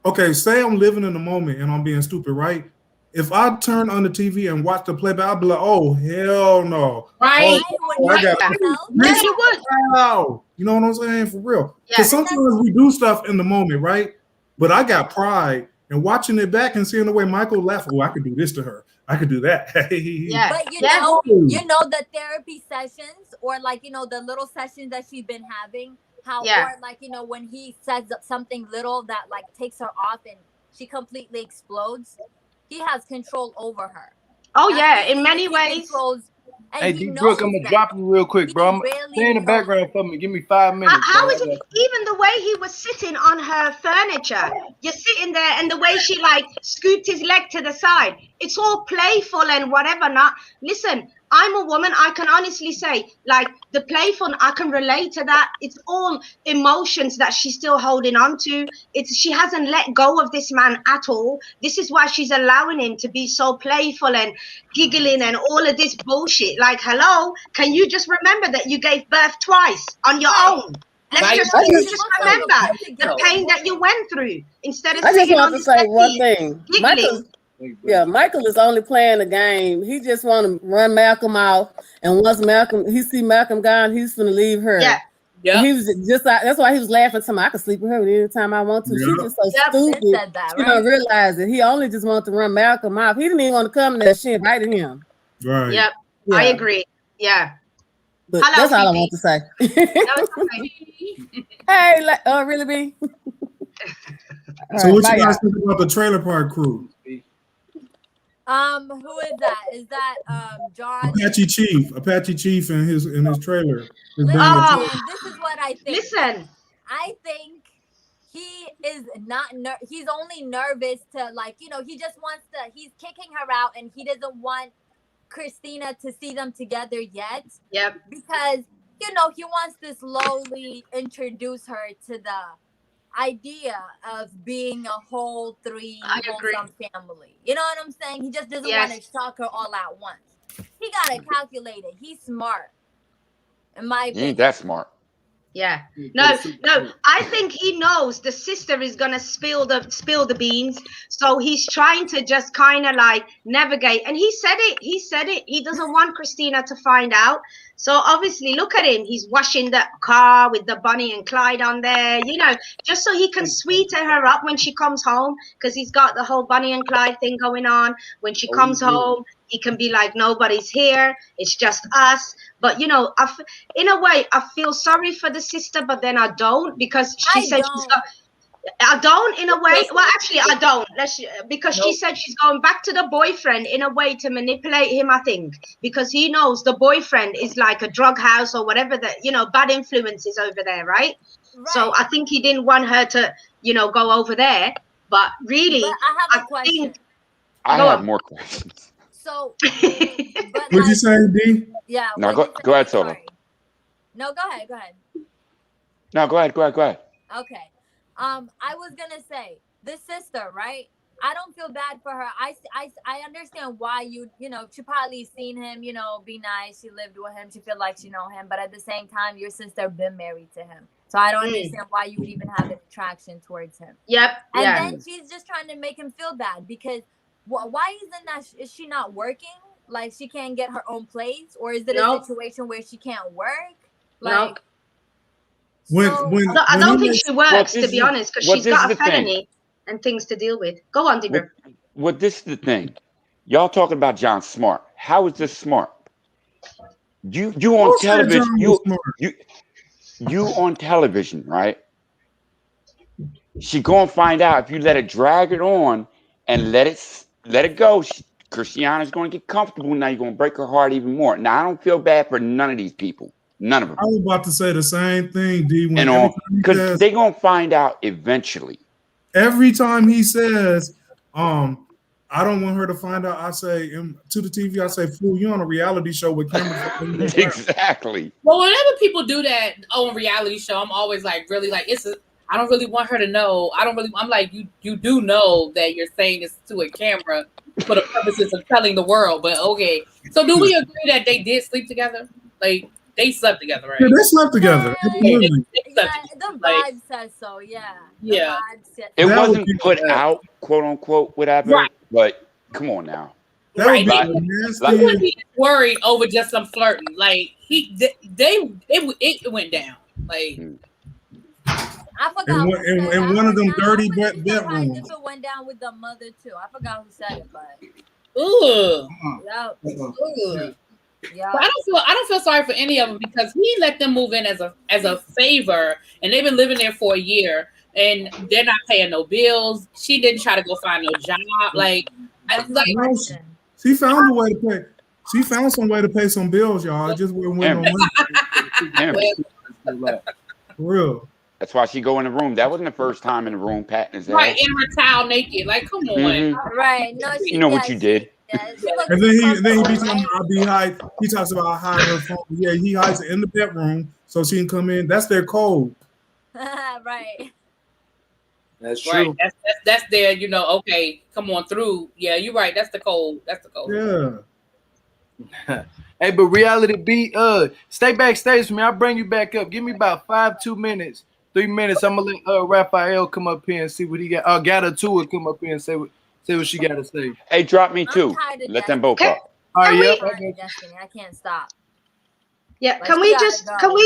okay, say I'm living in the moment and I'm being stupid, right? If I turn on the TV and watch the playback, I'll be like, oh, hell no. Right. Yes, you would. You know what I'm saying? For real. Because sometimes we do stuff in the moment, right? But I got pride and watching it back and seeing the way Michael laughed. Oh, I could do this to her. I could do that. But the therapy sessions or the little sessions that she's been having, or when he says something little that takes her off and she completely explodes, he has control over her. Oh yeah, in many ways. Hey, D Brooke, I'm gonna drop you real quick, bro. Stay in the background for me. Give me 5 minutes. How is it? Even the way he was sitting on her furniture, you're sitting there, and the way she scooped his leg to the side. It's all playful and whatever. Not listen. I'm a woman. I can honestly say, the playful, I can relate to that. It's all emotions that she's still holding on to. She hasn't let go of this man at all. This is why she's allowing him to be so playful and giggling and all of this bullshit. Hello, can you just remember that you gave birth twice on your own? Let's just remember the pain that you went through instead of. I just want to say one thing. Michael is only playing the game. He just want to run Malcolm out, and once he see Malcolm gone, he's gonna leave her. Yeah, he was just like, that's why he was laughing to me. I could sleep with her anytime I want to. Yep. She's just so stupid. Said that, She right? don't realize that he only just wanted to run Malcolm off. He didn't even want to come there. She invited him. Right. Yep. Yeah. I agree. Yeah. But Hello, that's all I Phoebe. want to say. No, it's okay. Hey, really, B? So what you guys think about the trailer park crew? Who is that? Is that John? Apache Chief in his trailer. Listen, this is what I think. Listen. I think he is not he's only nervous to, like, you know, he just wants to, he's kicking her out and he doesn't want Christina to see them together yet. Yep. Because, you know, he wants to slowly introduce her to the idea of being a whole wholesome family. You know what I'm saying? He just doesn't want to shock her all at once. He got it calculated. He's smart. In my opinion. Ain't that smart. Yeah. No. I think he knows the sister is gonna spill the beans, so he's trying to just kind of like navigate. And he said it. He doesn't want Christina to find out. So obviously, look at him. He's washing the car with the Bonnie and Clyde on there, you know, just so he can sweeten her up when she comes home, because he's got the whole Bonnie and Clyde thing going on. When she comes home, he can be like, nobody's here. It's just us. But, you know, in a way, I feel sorry for the sister, but then I don't, because she said she's got... I don't, in a way. Well, actually, I don't. Because she said she's going back to the boyfriend in a way to manipulate him, I think. Because he knows the boyfriend is like a drug house or whatever, that, you know, bad influences over there, right? So I think he didn't want her to, you know, go over there. But really, I have a question. I have more questions. So, what'd you say, D? Yeah. No, go ahead, Solo. No, go ahead. No, go ahead. Okay. I was gonna say, this sister, right? I don't feel bad for her. I understand why you know, she probably seen him, you know, be nice. She lived with him. She feel like she know him. But at the same time, your sister been married to him. So I don't understand why you would even have an attraction towards him. Yep. And then she's just trying to make him feel bad because why is she not working? Like, she can't get her own place? Or is it a situation where she can't work? Like, I don't think she works, to be honest, because she's got a felony and things to deal with. Go on, Digger. This is the thing. Y'all talking about John Smart. How is this smart? You on television. You on television, right? She gonna find out if you let it drag it on and let it go. Christiana's gonna get comfortable. Now you're gonna break her heart even more. Now I don't feel bad for none of these people. None of them. I was about to say the same thing, D. Because they're gonna find out eventually. Every time he says, I don't want her to find out, I say to the TV, I say, fool, you on a reality show with cameras. Exactly. Well, whenever people do that on a reality show, I'm always like, really, like, I don't really want her to know. I'm like, you do know that you're saying this to a camera for the purposes of telling the world, but okay. So do we agree that they did sleep together? Like, they slept together, right? Yeah, they slept together. The vibe says so, yeah. It wasn't put out, quote unquote, whatever, but come on now. Right. He wouldn't be worried over just some flirting. Like, it went down. Like, I forgot. In one of them dirty bedrooms. If it went down with the mother too. I forgot who said it, but Yeah. But I don't feel sorry for any of them, because he let them move in as a favor, and they've been living there for a year, and they're not paying no bills. She didn't try to go find no job. She found a way to pay. She found some way to pay some bills, y'all. It just wasn't for real. That's why she go in the room. That wasn't the first time in the room patting his ass. Right, in her towel naked. Like, come on. Right. No, you know what you did. Yeah, and then he be talking about be hide. He talks about hiding her phone. Yeah, he hides it in the bedroom so she can come in. That's their code. Right. That's true. Right. That's their, you know, okay, come on through. Yeah, you're right. That's the code. Yeah. Hey, but reality B, stay backstage for me. I'll bring you back up. Give me about 2 minutes, 3 minutes. I'm gonna let Raphael come up here and see what he got. Gather to it, come up here and say what she got to say. Hey, drop me too. Let them both up. All right, Destiny. I can't stop. Yeah, can we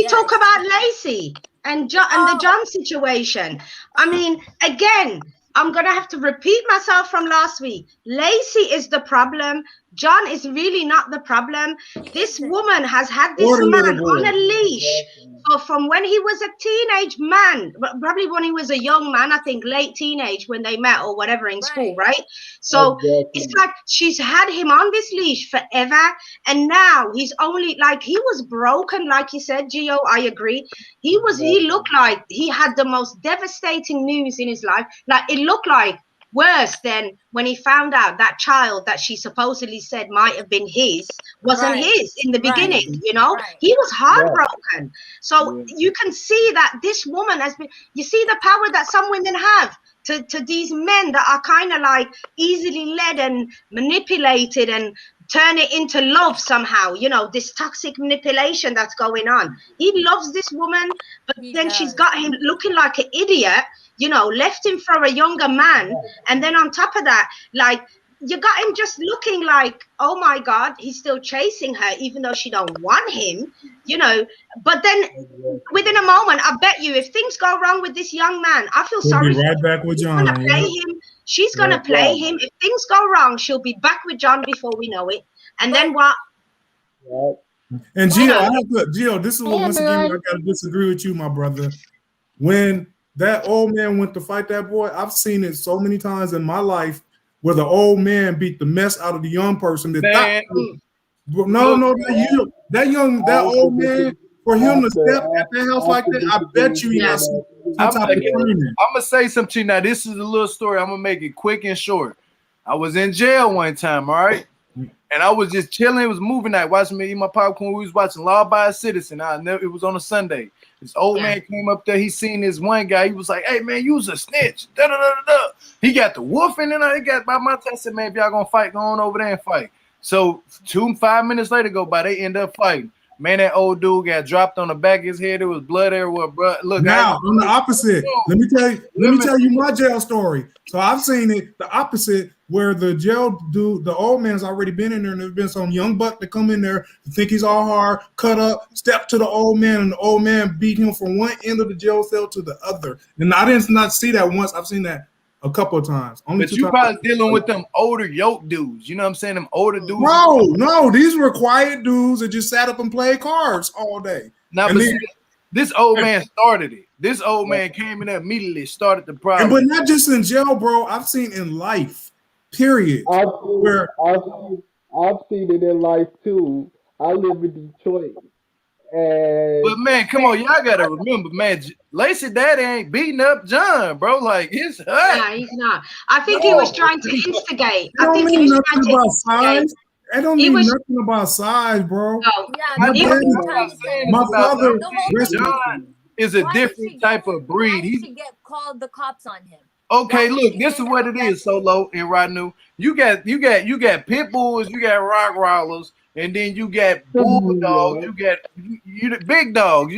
talk about Lacey and the John situation? I mean, again, I'm gonna have to repeat myself from last week. Lacey is the problem. John is really not the problem. This woman has had this man on a leash from when he was a teenage man, probably when he was a young man, I think late teenage when they met or whatever in school, right? So it's like she's had him on this leash forever, and now he's only like, he was broken, like you said, Gio, I agree. He looked like he had the most devastating news in his life. Like, it looked like worse than when he found out that child that she supposedly said might have been his wasn't his in the beginning, you know? He was heartbroken. So you can see that this woman has been, you see the power that some women have to these men that are kind of like easily led and manipulated and turn it into love somehow, you know, this toxic manipulation that's going on. He loves this woman, but then she's got him looking like an idiot, you know, left him for a younger man. And then on top of that, like, you got him just looking like, oh my God, he's still chasing her, even though she don't want him, you know. But then within a moment, I bet you if things go wrong with this young man, I feel sorry for right back with John. She's going to play him. If things go wrong, she'll be back with John before we know it. And then what? And Gio, this is what, once again, I got to disagree with you, my brother. When that old man went to fight that boy, I've seen it so many times in my life where the old man beat the mess out of the young person. That old man, for him to step at the house like that, I bet you he has some type of training. I'm gonna say something to you now. This is a little story. I'm gonna make it quick and short. I was in jail one time, all right, and I was just chilling. It was movie night, watching me eat my popcorn. We was watching Law Abiding a Citizen. It was on a Sunday. This old man came up there. He seen this one guy. He was like, "Hey man, you was a snitch." Da, da, da, da. He got the wolf in there. He got by my test. I said, "Man, if y'all gonna fight, go on over there and fight." So 5 minutes later go by, they end up fighting. Man, that old dude got dropped on the back of his head. There was blood everywhere, bro. Look, now on the opposite. Let me tell you my jail story. So I've seen it the opposite, where the jail dude, the old man's already been in there, and there's been some young buck to come in there to think he's all hard, cut up, step to the old man, and the old man beat him from one end of the jail cell to the other. And I didn't not see that once. I've seen that a couple of times. But you probably dealing with them older yoke dudes. You know what I'm saying? Them older dudes. No, these were quiet dudes that just sat up and played cards all day. Now, but this old man started it. This old man came in there immediately, started the problem. But not just in jail, bro. I've seen in life, period. I've seen it in life too. I live in Detroit. But man, come on, y'all gotta remember, man, Lacey daddy ain't beating up John, bro. Like, it's her. Yeah, he's not. I think he was trying to instigate. I think he was trying to instigate. I don't mean nothing about size, bro. No. My father, John is a different type of breed. He should get called the cops on him. Okay, look, this is what it is, Solo and Ranu. You got pit bulls, you got rock rollers, and then you got bulldogs, you the big dogs,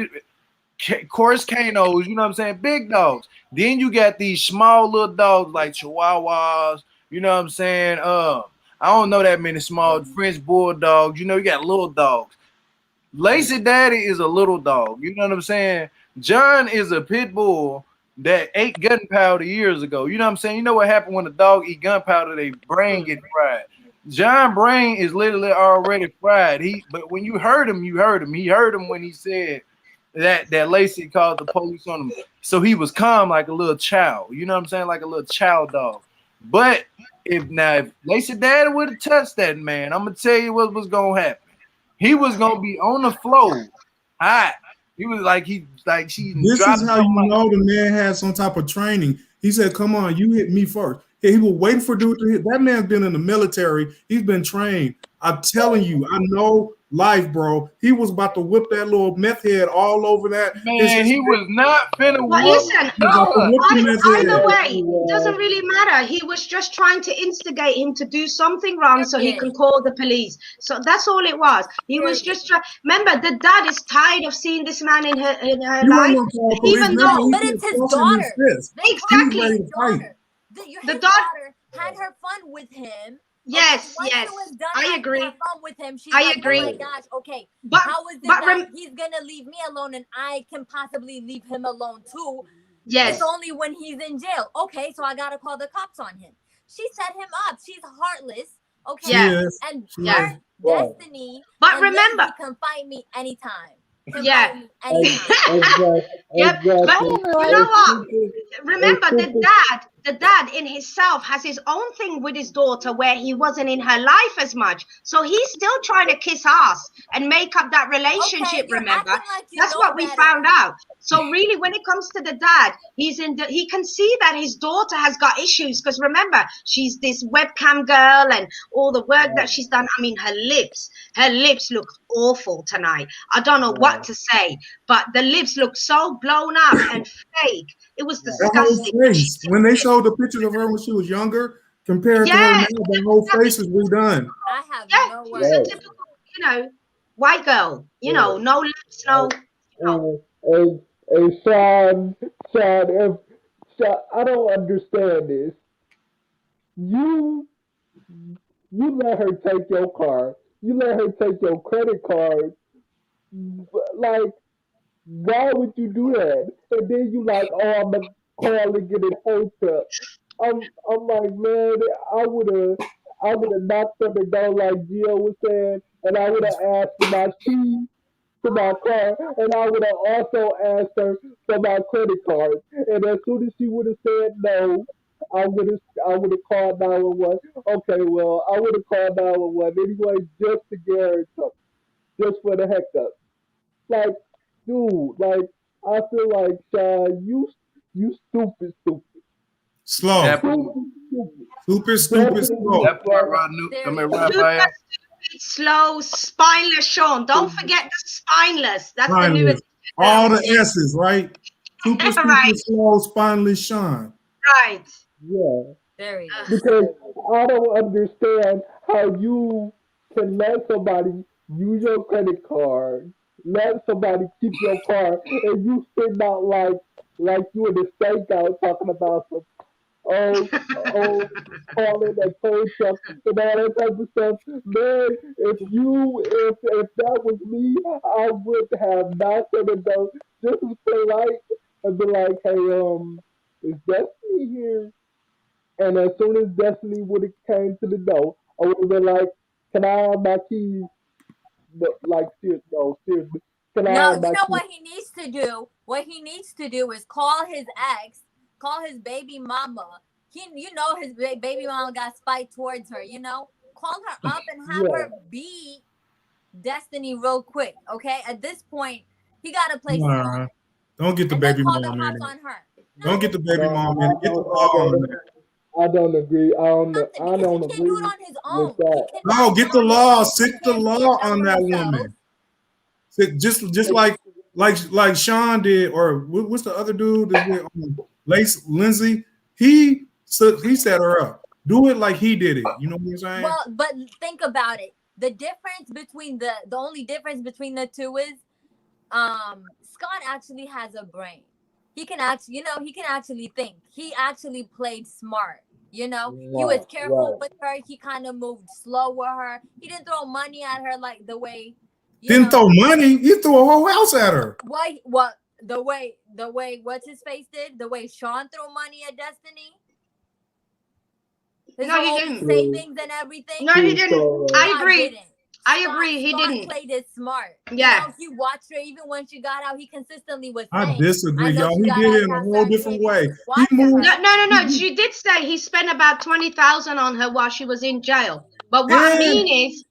course canos, you know what I'm saying? Big dogs. Then you got these small little dogs like Chihuahuas, you know what I'm saying? I don't know that many small French bulldogs, you know, you got little dogs. Lacey daddy is a little dog, you know what I'm saying? John is a pit bull that ate gunpowder years ago. You know what I'm saying? You know what happened when a dog eat gunpowder, their brain get fried. John's brain is literally already fried. But when you heard him, you heard him. He heard him when he said that Lacey called the police on him. So he was calm like a little child. You know what I'm saying? Like a little child dog. But if Lacey daddy would have touched that man, I'm gonna tell you what was gonna happen. He was gonna be on the floor, hot. He was like she. This is how you know the man had some type of training. He said, "Come on, you hit me first." He was waiting for dude to hit. That man's been in the military. He's been trained. I'm telling you, I know life, bro. He was about to whip that little meth head all over that. Man, he was not finna But listen, either way, it doesn't really matter. He was just trying to instigate him to do something wrong so he can call the police. So that's all it was. He was just trying. Remember, the dad is tired of seeing this man in her life. Even though, but it's his daughter. Exactly. His daughter. His daughter had her fun with him Yes, once yes, it was done, I agree. Had fun with him. She's I like, agree. oh my gosh, okay. But how is it but that he's gonna leave me alone and I can possibly leave him alone too? Yes. It's only when he's in jail. Okay, so I gotta call the cops on him. She set him up. She's heartless. Okay, Yes. And Yes. Destiny. But and remember, he can fight me anytime. Yeah. Exactly. Yep. But Exactly. you know what? Remember, the dad in himself has his own thing with his daughter where he wasn't in her life as much. So he's still trying to kiss ass and make up that relationship, remember? Like that's what we found out. So really, when it comes to the dad, he can see that his daughter has got issues because remember, she's this webcam girl and all the work that she's done. I mean, her lips look awful tonight. I don't know what to say, but the lips look so blown up and fake. It was disgusting. Her whole face, when they showed the pictures of her when she was younger, compared to her now, the whole face is redone. I have no words. She's a typical, white girl. No lips, no. And Sean, I don't understand this. You let her take your car. You let her take your credit card. Like, why would you do that? And then you like, oh, I'm gonna call and get it hooked up. I'm like, man, I would have knocked on the door like Gio was saying, and I would have asked for my keys to my car, and I would have also asked her for my credit card. And as soon as she would have said no, I would have called 911. Okay, well, I would have called 911 anyway, just to get her something, just for the heck of it. Like, dude, like, I feel like, Sean, you stupid. Slow. Stupid, slow. That part right now. Slow, spineless, Sean. Don't forget the spineless. That's spineless. The newest. All the S's, right? Super, stupid, slow, spineless, Sean. Right. Yeah. Very because I don't understand how you can let somebody use your credit card, let somebody keep your car, and you sitting out like you in the stakeout talking about some calling a tow truck and all that type of stuff. Man, if that was me, I would have knocked on the door just as polite and be like, hey, is Destiny here? And as soon as Destiny would have came to the door, I would have been like, can I have my keys? Like, seriously. Can I have my keys? What he needs to do? What he needs to do is call his ex, call his baby mama. His baby mama got spite towards her. Call her up and have her be Destiny real quick. Okay, at this point, he gotta play. Don't get the baby mama in it. Don't get the baby mama in it. Get the law on that. I don't agree. I don't agree. He can do it on his own. No, get the law. Sit the law on that woman. Just like Sean did, or what's the other dude that did? Lace Lindsay. He set her up. Do it like he did it. You know what I'm saying? Well, but think about it. The difference between the only difference between the two is, Scott actually has a brain. He can actually think. He actually played smart. He was careful with her. He kind of moved slow with her. He didn't throw money at her like the way. Didn't throw money. He threw a whole house at her. Why? What? The way what's his face did? The way Sean threw money at Destiny. His he didn't. Savings and everything. No, he didn't. I agree. I agree. He didn't. Played it smart. Yeah. If you watched her, even when she got out, he consistently was. I disagree, y'all. He did it in a whole different way. He moved. No. She did say he spent about 20,000 on her while she was in jail. But what I mean is,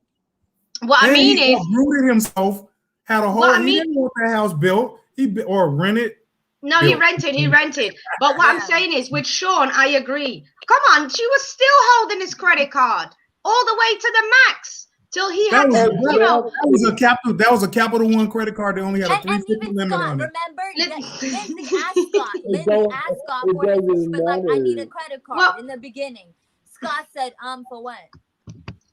he uprooted himself. Had a whole. He didn't want that house built. Or rented. No, he rented. But what I'm saying is, with Sean, I agree. Come on, she was still holding his credit card all the way to the max till he had. That was a Capital One credit card. They only had a 350 limit on it. Remember, Lindsay asked Scott for his. She was like, "I need a credit card." In the beginning, Scott said, "For what?"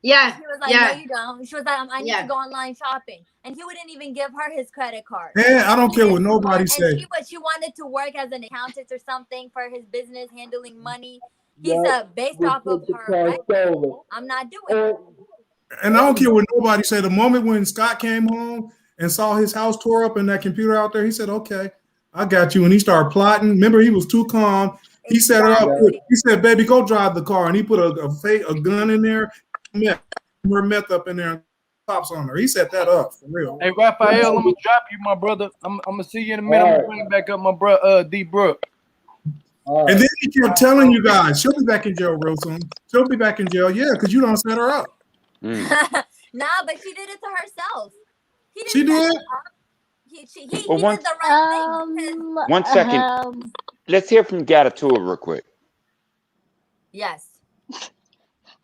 Yeah. She was like, "No, you don't." She was like, "I need to go online shopping," and he wouldn't even give her his credit card. Yeah, I don't care what nobody said. But she wanted to work as an accountant or something for his business, handling money. He's based off of her record. I'm not doing it. And I don't care what nobody said. The moment when Scott came home and saw his house tore up and that computer out there, he said, "Okay, I got you." And he started plotting. Remember, he was too calm. He set her up. He said, "Baby, go drive the car." And he put a gun in there, meth up in there, and pops on her. He set that up for real. Hey, Raphael, I'm gonna drop you, my brother. I'm gonna see you in a minute. I'm gonna bring back up my brother, D. Brooke. And then he kept telling you guys, she'll be back in jail real soon. She'll be back in jail, yeah, because you don't set her up. Nah, but she did it to herself. She did. He did the right thing. 1 second. Let's hear from Gatatua real quick. Yes.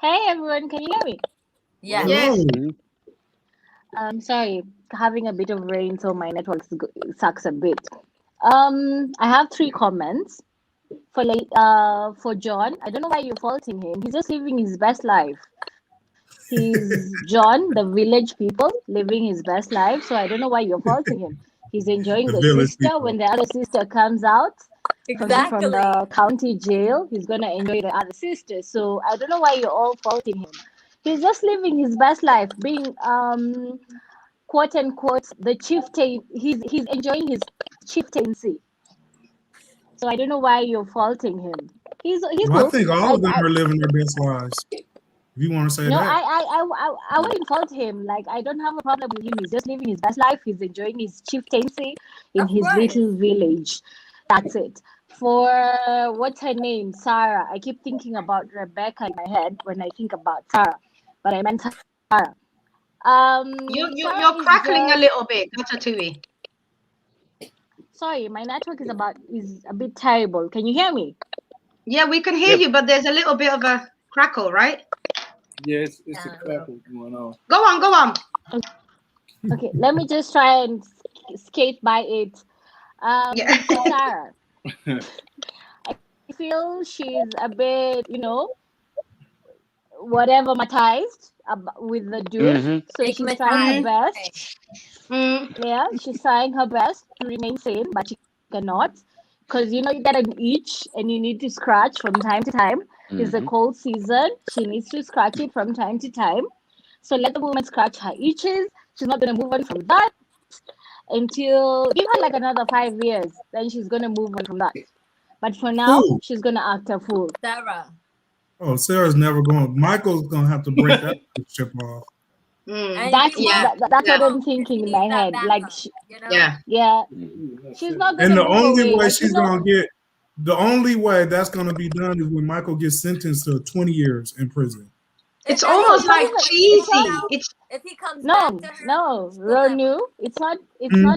Hey everyone, can you hear me? Yeah. Yes. Sorry, having a bit of rain, so my network sucks a bit. I have 3 comments for John. I don't know why you're faulting him. He's just living his best life. He's John, the village people, living his best life. So I don't know why you're faulting him. He's enjoying the sister people. When the other sister comes out from the county jail. He's gonna enjoy the other sister. So I don't know why you're all faulting him. He's just living his best life, being quote unquote the chieftain. He's enjoying his chieftaincy. So I don't know why you're faulting him. He's I think all of them are living their best lives. If you want to say that. No, I wouldn't fault him. Like, I don't have a problem with him. He's just living his best life. He's enjoying his chieftaincy in his little village. That's it. For what's her name? Sarah. I keep thinking about Rebecca in my head when I think about Sarah, but I meant Sarah. You're crackling a little bit, Gatatui. Sorry, my network is a bit terrible. Can you hear me? Yeah, we can hear you, but there's a little bit of a crackle, right? Yes, it's a crackle going on. Go on. Okay, let me just try and skate by it. Sarah, I feel she's a bit, whatever matized with the dude. So she's trying her best. Yeah, she's trying her best to remain sane, but she cannot. Because you get an itch and you need to scratch from time to time. It's the cold season. She needs to scratch it from time to time. So let the woman scratch her itches. She's not going to move on from that until give her like another 5 years. Then she's going to move on from that. But for now, she's going to act a fool. Sarah. Oh, Sarah's never going. Michael's going to have to break that chip off. That's what I'm thinking in my head. Like, she's not going to. And the only way she's going to get. The only way that's going to be done is when Michael gets sentenced to 20 years in prison. It's almost like cheesy. If he comes no, Ronu, it's not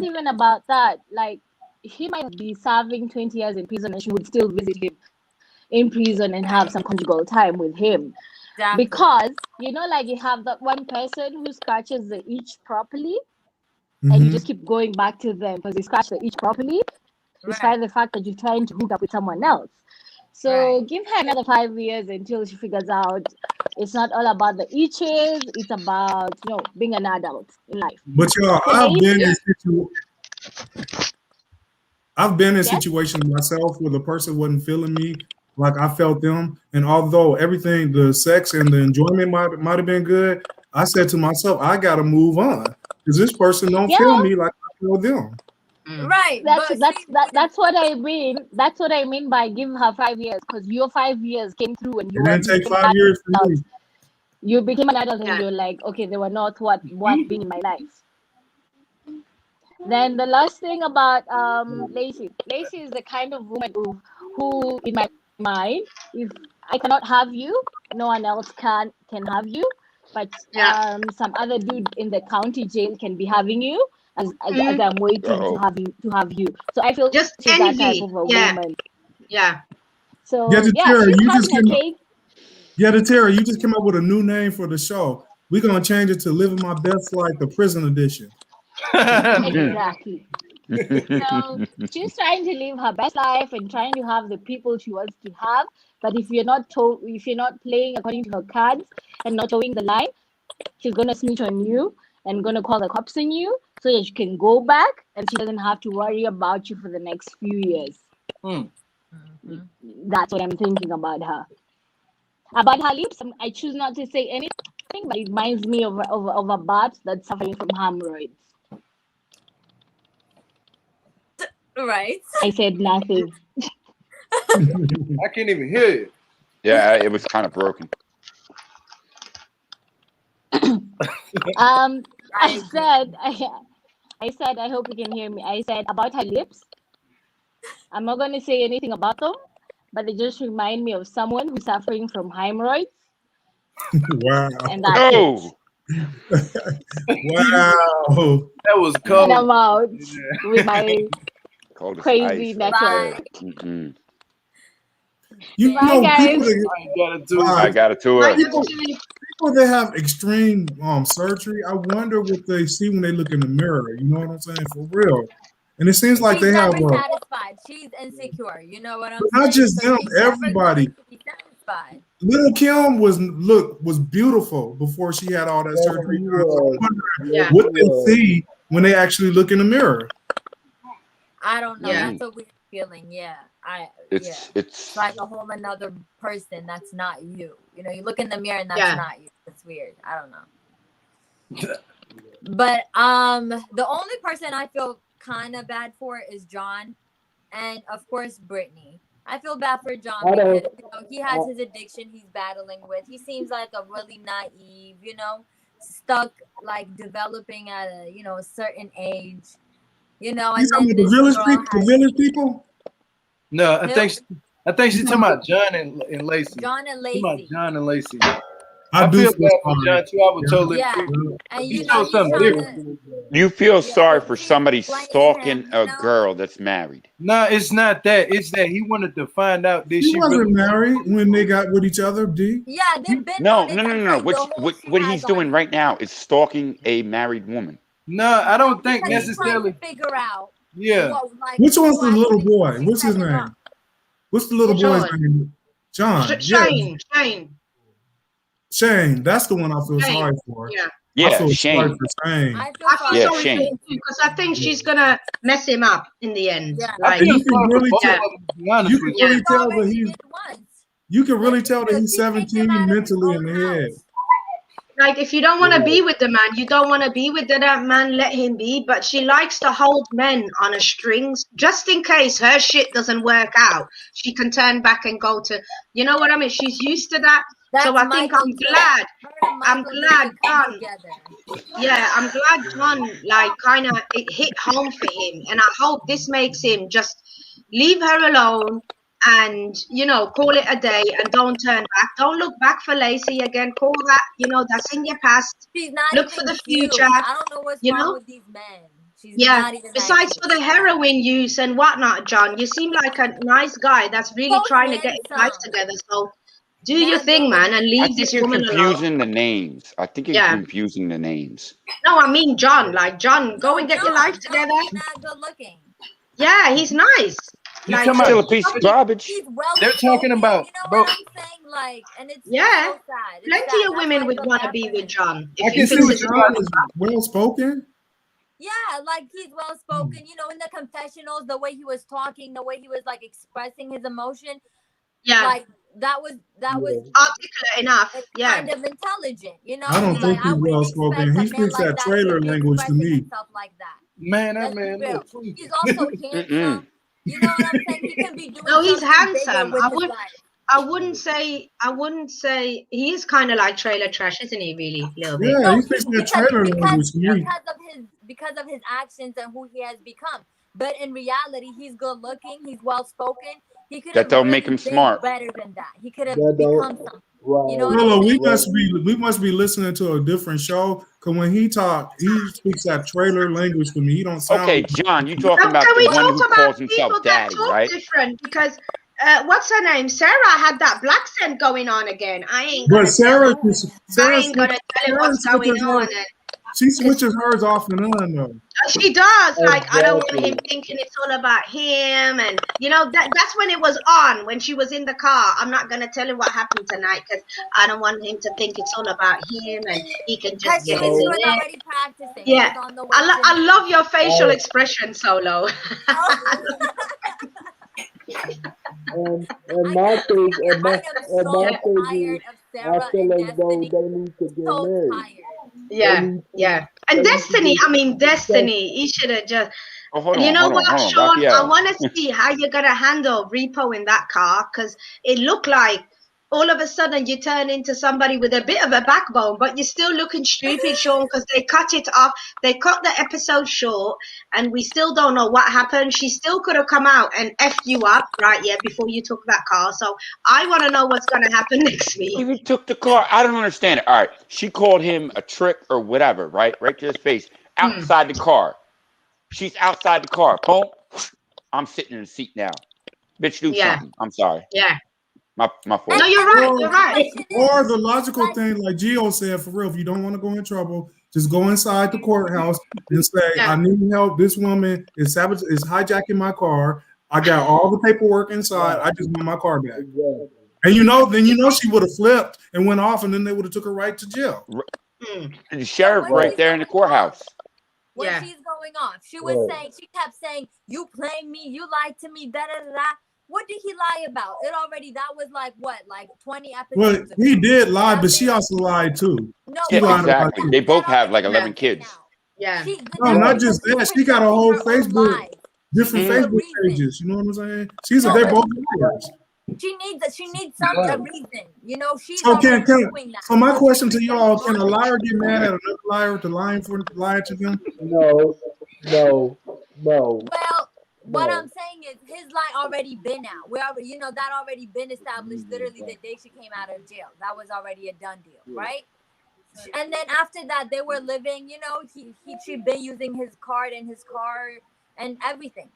even about that. Like, he might be serving 20 years in prison and she would still visit him in prison and have some conjugal time with him. Exactly. Because, like you have that one person who scratches the itch properly and you just keep going back to them because they scratch the itch properly. Despite the fact that you're trying to hook up with someone else. So give her another 5 years until she figures out it's not all about the itches, it's about being an adult in life. But y'all, I've been in situations myself where the person wasn't feeling me like I felt them. And although everything, the sex and the enjoyment might have been good, I said to myself, I gotta move on. Because this person don't feel me like I feel them. Right. That's what I mean. That's what I mean by give her 5 years, because your 5 years came through and you didn't take 5 years for me. You became an adult and you're like, okay, they were not what being in my life. Then the last thing about Lacey. Lacey is the kind of woman who in my mind, if I cannot have you, no one else can have you. But some other dude in the county jail can be having you. As I'm waiting to have you. So I feel just she's that type of a woman. Yeah. So Tara, you just came up with a new name for the show. We're gonna change it to Living My Best Life, the prison edition. Exactly. So she's trying to live her best life and trying to have the people she wants to have. But if you're not playing according to her cards and not towing the line, she's gonna snitch on you and gonna call the cops on you so that you can go back and she doesn't have to worry about you for the next few years. That's what I'm thinking about her. About her lips, I choose not to say anything, but it reminds me of a bat that's suffering from hemorrhoids. Right. I said nothing. I can't even hear it. Yeah, it was kind of broken. I said, I hope you can hear me. I said about her lips. I'm not going to say anything about them, but they just remind me of someone who's suffering from hemorrhoids. Wow. And that's it. Wow. That was cold. And I'm out with my Cold as crazy ice. network. You Bye, know, guys. I got a tour. People that have extreme surgery, I wonder what they see when they look in the mirror. You know what I'm saying? For real. And it seems like She's they have never satisfied. She's insecure. You know what I'm saying? not just So them, she's never everybody. going to be satisfied. Little Kim was beautiful before she had all that surgery. I wonder what they see when they actually look in the mirror. I don't know. Yeah. That's a weird feeling. Yeah. It's like a whole another person that's not you. You know, you look in the mirror and that's not you. It's weird. I don't know. But the only person I feel kind of bad for is John, and of course Brittany. I feel bad for John because he has his addiction he's battling with. He seems like a really naive, stuck, like developing at a certain age, And then the village people. No, I think she's talking about John and Lacey. John and Lacey. About John and Lacey. I feel bad for John too. I would totally and he chose something different. You feel sorry for somebody stalking a girl that's married. No, it's not that. It's that he wanted to find out that she wasn't married when they got with each other. D. Yeah, they've been. No. What he's doing right now is stalking a married woman. No, I don't think necessarily. Figure out. Yeah. Which one's the little boy? What's his name? What's the little boy's name? John. Shane. That's the one I feel sorry for. Yeah, Shane. Sorry for Shane. I feel sorry for him too, because I think she's gonna mess him up in the end. Yeah. Like, You can really tell that he's. You can really tell that he's 17 mentally in the head. Like, if you don't want to be with the man, you don't want to be with that man, let him be. But she likes to hold men on a strings just in case her shit doesn't work out. She can turn back and go to, you know what I mean? She's used to that. So I think I'm glad John. Yeah, I'm glad John, like, kind of it hit home for him. And I hope this makes him just leave her alone. And, call it a day and don't turn back. Don't look back for Lacey again. Call that, that's in your past. She's not look for the future. I don't know what's wrong with these men. She's not even besides for the heroin use and whatnot, John, you seem like a nice guy that's really trying to get his life together. So do your thing, man, and leave this woman alone. I think you're confusing the names. I think you're confusing the names. No, I mean John. Like, John, go and get your life together. He's not good looking. Yeah, he's nice. Like, still a piece of garbage. They're talking about, bro. What I'm saying, like, and it's so sad. Plenty of women would want to be with John. I can see what John is well spoken. Yeah, like he's well spoken. In the confessionals, the way he was talking, the way he was like expressing his emotion. Yeah, like that was articulate enough. Yeah, kind of intelligent. I don't think he's well spoken. He speaks that trailer language to me. Like that. Man, that man. He's also handsome. You know what I'm saying? He can be doing. No, he's handsome. I wouldn't say he is kind of like trailer trash, isn't he? Really, a little bit. Yeah, he speaks that trailer language to me. Because of his actions and who he has become. But in reality, he's good looking. He's well spoken. He could. That don't make him smart. Better than that. He could have become something. Right. You know no, we must be listening to a different show. Cause when he talks, he speaks that trailer language to me. He don't sound. Okay, John, you talking about the one who calls himself daddy, right? Different because what's her name? Sarah had that black scent going on again. I ain't gonna tell him what's going on. She switches hers off and on though. She does. Like, I don't want him thinking it's all about him, and that's when it was on. When she was in the car, I'm not gonna tell him what happened tonight because I don't want him to think it's all about him, and he can just get into it. Already practicing. Yeah, I love your facial expression, Solo. And my thing, and my thing is, of I Sarah feel and as though Destiny. they need to get So married. tired. Yeah, yeah. And Destiny, I mean, Destiny, he should have just. Oh, hold And you on, know hold on, what, hold on, Sean? I Raphael. want to see how you're gonna handle repo in that car, because it looked like all of a sudden you turn into somebody with a bit of a backbone, but you're still looking stupid, Sean, because they cut it off. They cut the episode short, and we still don't know what happened. She still could have come out and effed you up, right? Yeah, before you took that car. So I want to know what's gonna happen next week. Even took the car. I don't understand it. All right, she called him a trick or whatever, right? Right to his face. Outside the car. She's outside the car. Boom. I'm sitting in the seat now. Bitch, do something. I'm sorry. Yeah. My fault. No, you're right. You're right. Or the logical thing, like Gio said, for real, if you don't want to go in trouble, just go inside the courthouse and say, I need help. This woman is hijacking my car. I got all the paperwork inside. I just want my car back. And then she would have flipped and went off, and then they would have took her right to jail. The sheriff right there in the courthouse. When she's going off, she kept saying, "You playing me, you lied to me, da da da." What did he lie about? That was like 20 episodes. Well, he did lie, but she also lied too. No, exactly. They both have like 11 kids. Yeah. No, not just that. She got a whole Facebook, different Facebook pages. You know what I'm saying? They're both liars. She needs some reason. She's so doing that. So my question to y'all: can a liar get mad at another liar to lying to them? No. Well, what I'm saying is his lie already been out. We already, that already been established. Literally the day she came out of jail, that was already a done deal, right? And then after that, they were living. She'd been using his card in his car and everything.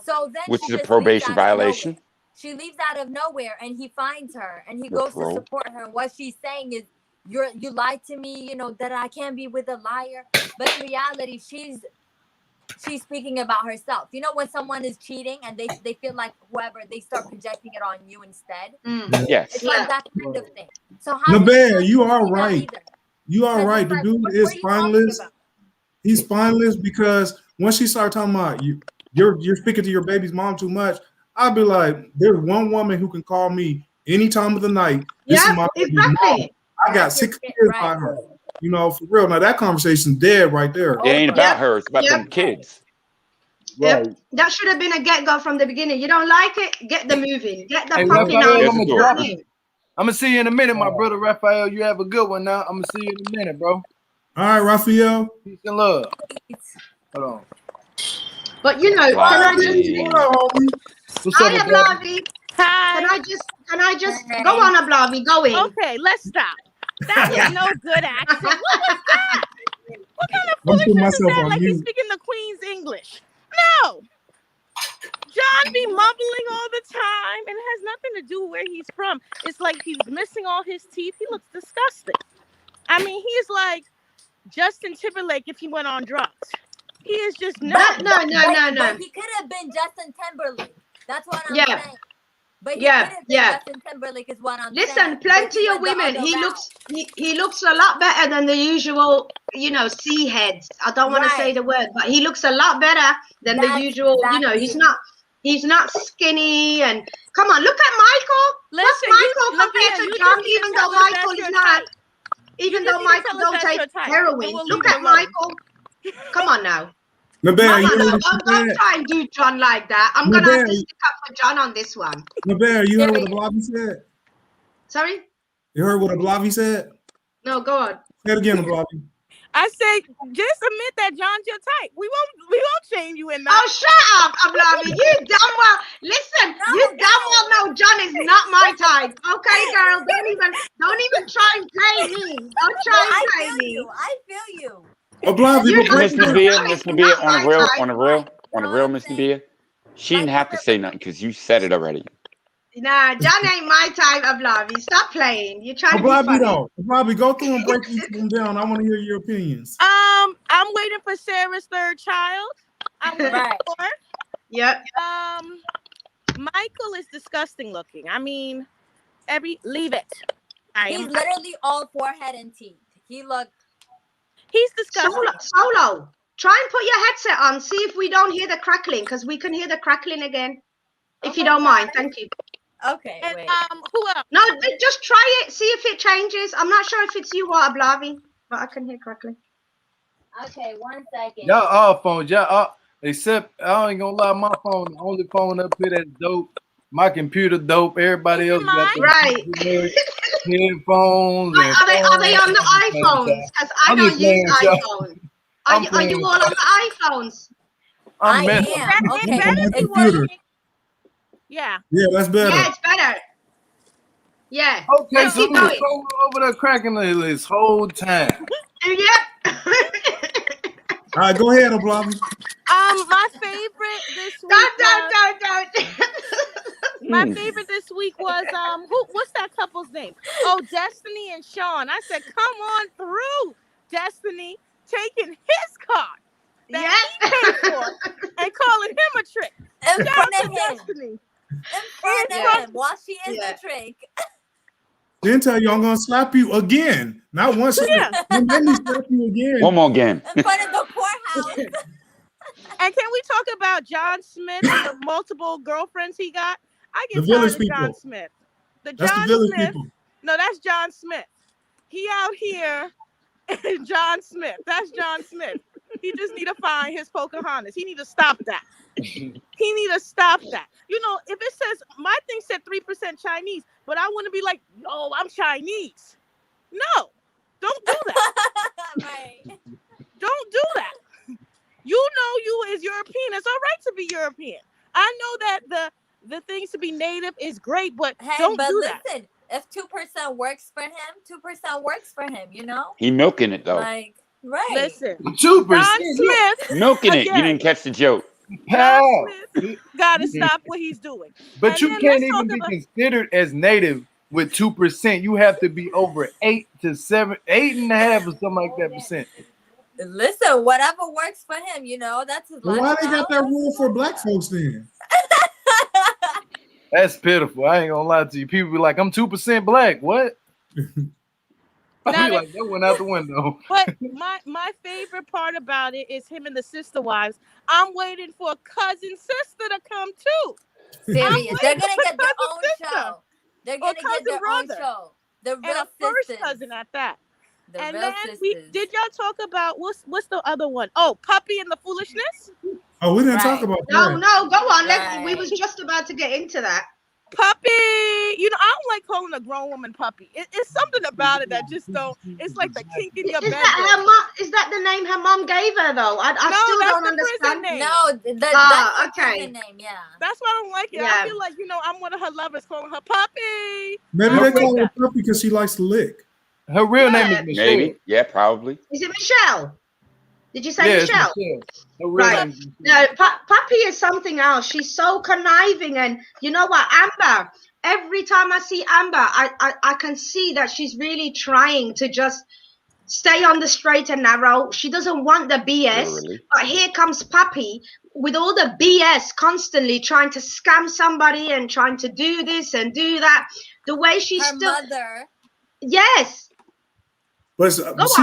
So then, which is a probation violation. She leaves out of nowhere, and he finds her, and he goes to support her. And what she's saying is, you lied to me, that I can't be with a liar. But in reality, she's speaking about herself. When someone is cheating and they feel like whoever, they start projecting it on you instead. Yes. It's like that kind of thing. So how Nabear, you are right. You are right. The dude is spineless. He's spineless because once she started talking about you're speaking to your baby's mom too much, I'd be like, there's one woman who can call me any time of the night. This is my baby's mom. I got 6 kids by her. For real. Now that conversation's dead right there. It ain't about her. It's about them kids. Yep. That should have been a get-go from the beginning. You don't like it? Get the moving. Get the puppy now. I'm going to see you in a minute, my brother Raphael. You have a good one now. I'm going to see you in a minute, bro. All right, Raphael. Peace and love. Hold on. But can I just... What's up, Ablavi. Hi. Can I just go on, Ablavi? Go in. Okay, let's stop. That was no good accent. What was that? What kind of foolishness is that? Like he's speaking the Queen's English. No. John be mumbling all the time, and it has nothing to do with where he's from. It's like he's missing all his teeth. He looks disgusting. I mean, he's like Justin Timberlake if he went on drugs. He is just not. No. But he could have been Justin Timberlake. That's what I'm saying. But he could have been Justin Timberlake is what I'm saying. Listen, plenty of women. He looks a lot better than the usual, sea heads. I don't want to say the word, but he looks a lot better than the usual. He's not skinny. And come on, look at Michael. What's Michael compared to John? Even though Michael is not. Even though Michael don't take heroin. Look at Michael. Come on now. Nabear, don't try and do John like that. I'm going to have to stick up for John on this one. Nabear, you heard what Ablavi said? Sorry? You heard what Ablavi said? No, go on. Say it again, Ablavi. I say, just admit that John's your type. We won't shame you in that. Oh, shut up, Ablavi. You damn well. Listen, you damn well know John is not my type. Okay, girl. Don't even try and play me. Don't try and play me. I feel you. Miss Nabia, on a real, Miss Nabia, she didn't have to say nothing because you said it already. Nah, John ain't my type, Ablavi. Stop playing. You're trying to be funny. Ablavi, go through and break each one down. I want to hear your opinions. I'm waiting for Sarah's third child. I'm waiting for. Yep. Michael is disgusting looking. I mean, leave it. He's literally all forehead and teeth. He's disgusting. Solo, try and put your headset on. See if we don't hear the crackling, because we can hear the crackling again. If you don't mind, thank you. Okay, And wait. who else? No, just try it. See if it changes. I'm not sure if it's you or Ablavi, but I can hear correctly. Okay, 1 second. Y'all all phones, y'all all, except I ain't gonna lie, my phone, the only phone up here that's dope. My computer dope. Everybody else got the right. headphones. Are they on the iPhones? Because I don't use iPhone. Are you all on the iPhones? I am. Okay. Yeah. Yeah, that's better. Yeah, it's better. Yeah. Okay, Let's so keep we was going. over there cracking this whole time. Yep. All right, go ahead, Oblavi. My favorite this week. My favorite this week was what's that couple's name? Oh, Destiny and Sean. I said, come on through, Destiny, taking his car that he paid for and calling him a trick. In front of him. Destiny. In front of him while she is the trick. Then tell you I'm gonna slap you again. Not once. Yeah. Let me slap you again. One more again. In front of the courthouse. And can we talk about John Smith and the multiple girlfriends he got? I get The tired village of people. John Smith. That's John the village Smith. people. No, that's John Smith. He out here. John Smith. That's John Smith. He just need to find his Pocahontas. He need to stop that. He need to stop that. You know, if it says, my thing said 3% Chinese, but I want to be like, no, I'm Chinese. No, don't do that. Right. Don't do that. You know you is European. It's all right to be European. I know that the things to be native is great, but don't do that. Listen, if 2% works for him, 2% works for him, you know? He milking it though. Like, right. Listen, 2%. John Smith Milking it. again. You didn't catch the joke. John Smith got to stop what he's doing. But And you then can't let's even talk be about- considered as native with 2%. You have to be over 8 to 7, 8.5 or something like that percent. Listen, whatever works for him, you know, that's his life. Why they got that rule for black folks then? That's pitiful. I ain't gonna lie to you. People be like, I'm 2% black. What? I be like, that went out the window. But my favorite part about it is him and the sister wives. I'm waiting for a cousin sister to come too. Serious. They're gonna get their own show. They're Or gonna get cousin their own brother. show. The real And a first sisters. cousin at that. The And real then sisters. did y'all talk about what's the other one? Oh, Puppy and the Foolishness? Oh, we didn't talk about No, that. go on. We was just about to get into that. Puppy, you know, I don't like calling a grown woman puppy. It's something about it that just don't. It's like the kink in your Is bedroom. that her mom? Is that the name her mom gave her though? I still don't understand. Name. No, that's the okay. prison name, yeah. That's why I don't like it. Yeah. I feel like, you know, I'm one of her lovers calling her puppy. Maybe I they don't call like her puppy because she likes to lick. Her real name is Michelle. Maybe. Yeah, probably. Is it Michelle? Did you say Yeah, Michelle? it's Michelle. Her real Right. name is No, Puppy is something else. She's so conniving, and you know what, Amber? Every time I see Amber, I can see that she's really trying to just stay on the straight and narrow. She doesn't want the BS. Literally. But here comes Puppy with all the BS, constantly trying to scam somebody and trying to do this and do that. The way she's Her mother. Yes. But she's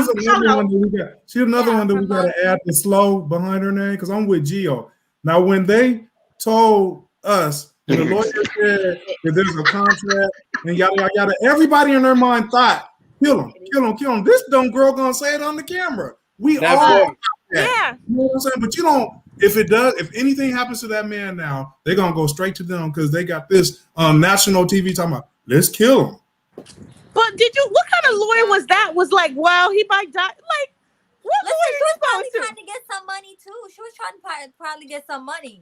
another one that we got. She's another one that we got to add the slow behind her name because I'm with Gio. Now, when they told us, when the lawyer said that there's a contract and yada yada yada, everybody in their mind thought, kill him, kill him, kill him. This dumb girl gonna say it on the camera. We That's all right. Yeah. You know what I'm saying? But you don't. If anything happens to that man now, they're gonna go straight to them because they got this on national TV talking about let's kill him. But what kind of lawyer was that? Was like, well, he might die. Like, what Listen, lawyer she was you probably going trying to get some money too. She was trying to probably get some money.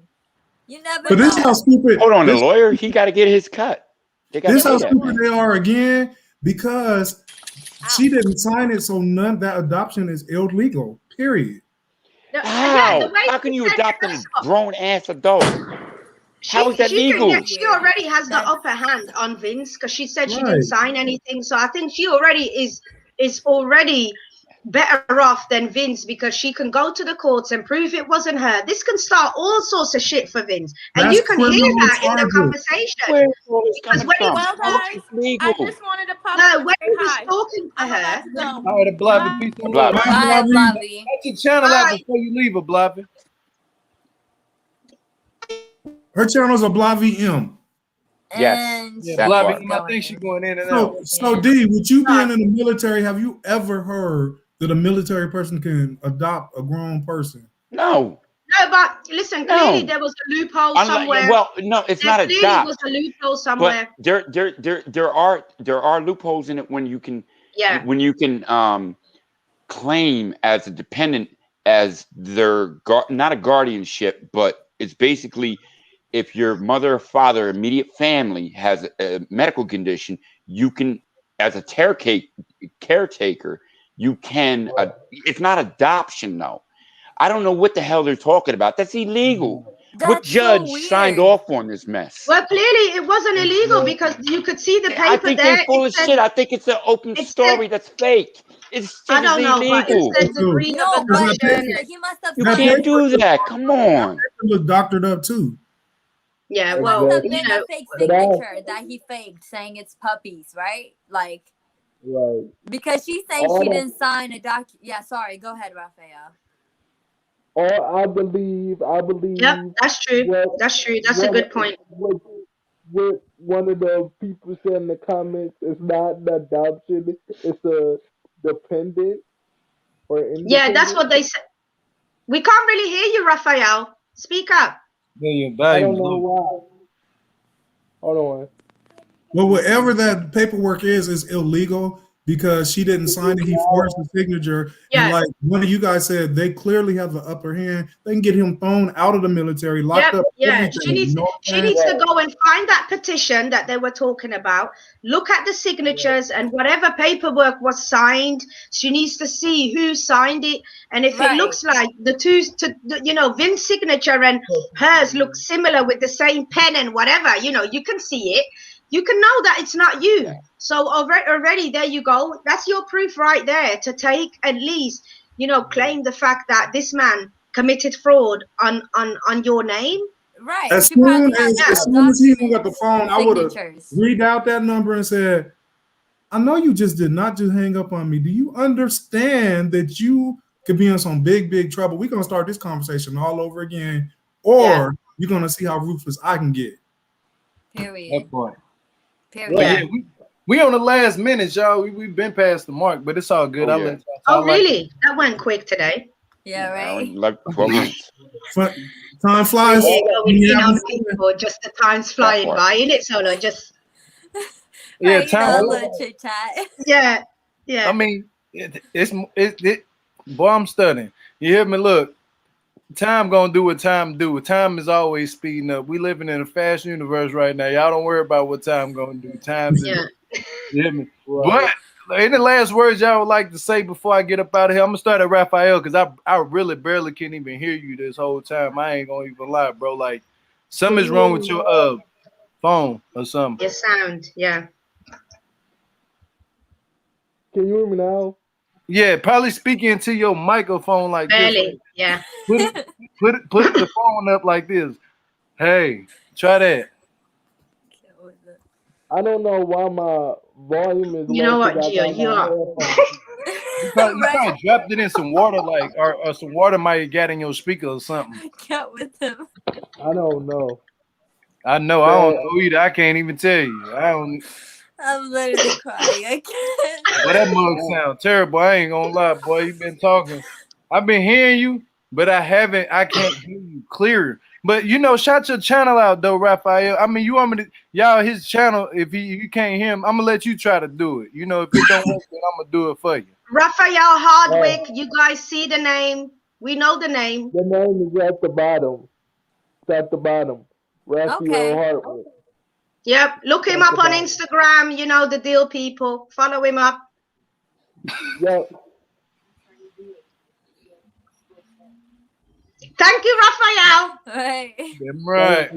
You never But this is how stupid. Hold on, the lawyer, he got to get his cut. They got This to how pay that, stupid man. they are again because she didn't sign it, so that adoption is illegal. Period. How? How can you adopt a grown ass adult? How is that legal? She already has the upper hand on Vince because she said she Right. didn't sign anything. So I think she already is already better off than Vince because she can go to the courts and prove it wasn't her. This can start all sorts of shit for Vince. And That's you can hear criminal that in the charges. conversation. Where is all this Because coming when he from? was Well, talking, guys, legal. I just wanted to pop no, up and when say he was hi. talking to I'm her, about to go. All right, Blavy, peace and Blavy. love. Bye, Blavy. Shut your channel out before you leave her, Blavy. Her channel's a Blavi M. And yeah, Blobby, I think she's going in and out. So D, with you being in the military, have you ever heard that a military person can adopt a grown person? No. No, but listen, clearly there was a loophole somewhere. Well, no, it's not a clearly was a loophole somewhere. But there are loopholes in it when you can claim as a dependent as their not a guardianship, but it's basically if your mother or father, immediate family has a medical condition, you can, as a caretaker, you can. It's not adoption though. I don't know what the hell they're talking about. That's illegal. What judge signed off on this mess? Well, clearly it wasn't illegal because you could see the paper there. I think they're full of shit. I think it's an open story that's fake. It's I don't know, but it says degree of adoption. He must have. You can't do that. Come on. Look doctored up too. Yeah, well, must have been a fake signature that he faked, saying it's puppies, right? Like, because she's saying she didn't sign a doc. Yeah, sorry. Go ahead, Raphael. Or I believe. Yep, that's true. That's true. That's a good point. What one of the people said in the comments, it's not an adoption, it's a dependent or independent. Yeah, that's what they said. We can't really hear you, Raphael. Speak up. I don't know why. Hold on. Well, whatever that paperwork is illegal because she didn't sign it. He forged the signature. Yeah. And like one of you guys said, they clearly have the upper hand. They can get him thrown out of the military, locked up. Yeah, she needs to go and find that petition that they were talking about. Look at the signatures and whatever paperwork was signed. She needs to see who signed it. And if it looks like the two, Vin's signature and hers look similar with the same pen and whatever, you can see it. You can know that it's not you. So already there you go. That's your proof right there to take at least, claim the fact that this man committed fraud on your name. Right. As soon as he hung up the phone, I would have read out that number and said, I know you just did not just hang up on me. Do you understand that you could be in some big, big trouble? We're going to start this conversation all over again. Or you're going to see how ruthless I can get. Period. That point. Period. Yeah, we on the last minute, y'all. We've been past the mark, but it's all good. Really? That went quick today. Yeah, right. Like 12 minutes. Time flies. Just the time's flying by, isn't it, Solo? Just time. Chit chat. Yeah. I mean, boy, I'm studying. You hear me? Look. Time gonna do what time do. Time is always speeding up. We living in a fast universe right now. Y'all don't worry about what time gonna do. Time, you hear me? But any last words y'all would like to say before I get up out of here? I'm gonna start at Raphael because I really barely can't even hear you this whole time. I ain't gonna even lie, bro. Like something's wrong with your phone or something. Your sound, yeah. Can you hear me now? Yeah, probably speaking into your microphone like barely, this. Yeah. Put the phone up like this. Hey, try that. I don't know why my volume is. You know what, Gio? You are. You probably dropped it in some water, or some water might have got in your speaker or something. I can't with him. I don't know. I know. I don't know either. I can't even tell you. I'm literally crying. I can't. Well, that mug sound terrible. I ain't gonna lie, boy. You've been talking. I've been hearing you, but I can't hear you clear. But shout your channel out though, Raphael. I mean, you want me to y'all his channel. If you can't hear him, I'm gonna let you try to do it. If it don't work, then I'm gonna do it for you. Raphael Hardwick. You guys see the name? We know the name. The name is at the bottom. It's at the bottom. Raphael Hardwick. Yep, look him up on Instagram. You know the deal, people. Follow him up. Yep. Thank you, Raphael. Right.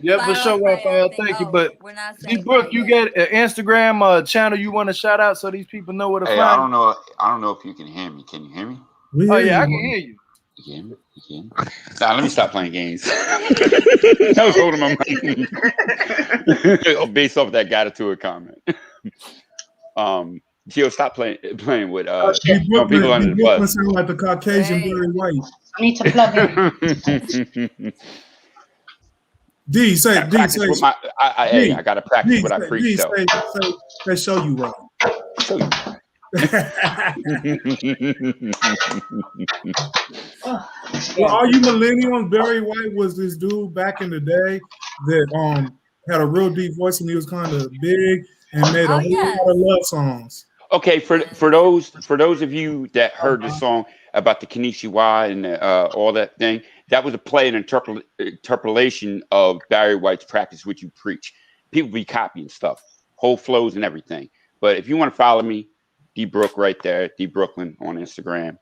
Yeah, for sure, Raphael. Thank you. But D-Brooke, you got an Instagram channel you want to shout out so these people know where to find. I don't know if you can hear me. Can you hear me? Oh yeah, I can hear you. You can? Nah, let me stop playing games. I was holding my mic. Based off that Gatitude comment. Gio, stop playing with people under the bus. Sound like the Caucasian Barry White. I need to plug in. D, say, I gotta practice what I preach. Say, show you right. Show you. Well, all you millennials, Barry White was this dude back in the day that had a real deep voice, and he was kind of big and made a whole lot of love songs. Okay, for those of you that heard the song about the Konnichiwa and all that thing, that was a play and interpolation of Barry White's Practice What You Preach. People be copying stuff, whole flows and everything. But if you want to follow me, D Brook right there, D Brooklyn on Instagram.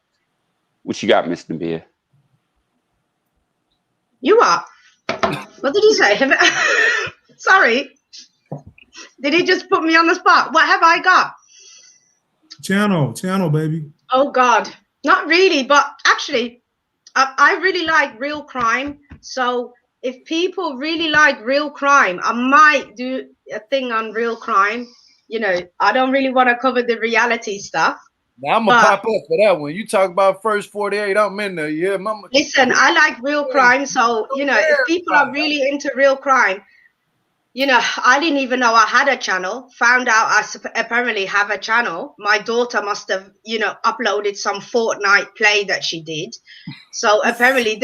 What you got, Mr. Beer? You are. What did he say? Sorry. Did he just put me on the spot? What have I got? Channel, baby. Oh God, not really. But actually, I really like real crime. So if people really like real crime, I might do a thing on real crime. You know, I don't really want to cover the reality stuff. Now I'm gonna pop up for that one. You talk about first 48, I'm in there. Yeah, mama. Listen, I like real crime. So, you know, if people are really into real crime, you know, I didn't even know I had a channel. Found out I apparently have a channel. My daughter must have, you know, uploaded some Fortnite play that she did. So apparently,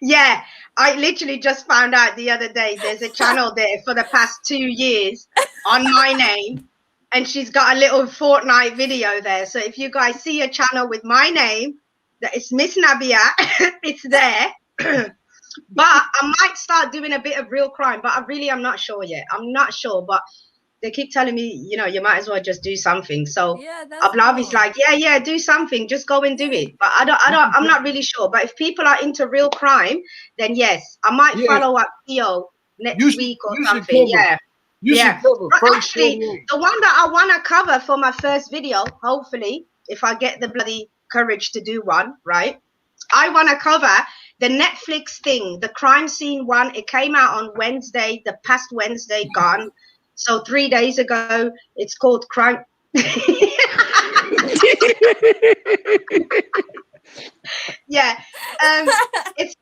yeah, I literally just found out the other day there's a channel there for the past 2 years on my name. And she's got a little Fortnite video there. So if you guys see a channel with my name, that it's Miss Nabia, it's there. But I might start doing a bit of real crime, but I'm not sure yet. I'm not sure, but they keep telling me, you know, you might as well just do something. So Ablavi's like, yeah, do something. Just go and do it. But I'm not really sure. But if people are into real crime, then yes, I might follow up Theo next week or something. Actually, the one that I want to cover for my first video, hopefully, if I get the bloody courage to do one, right? I want to cover the Netflix thing, the crime scene one. It came out on Wednesday, the past Wednesday gone. So 3 days ago, it's called Crime. Yeah, it's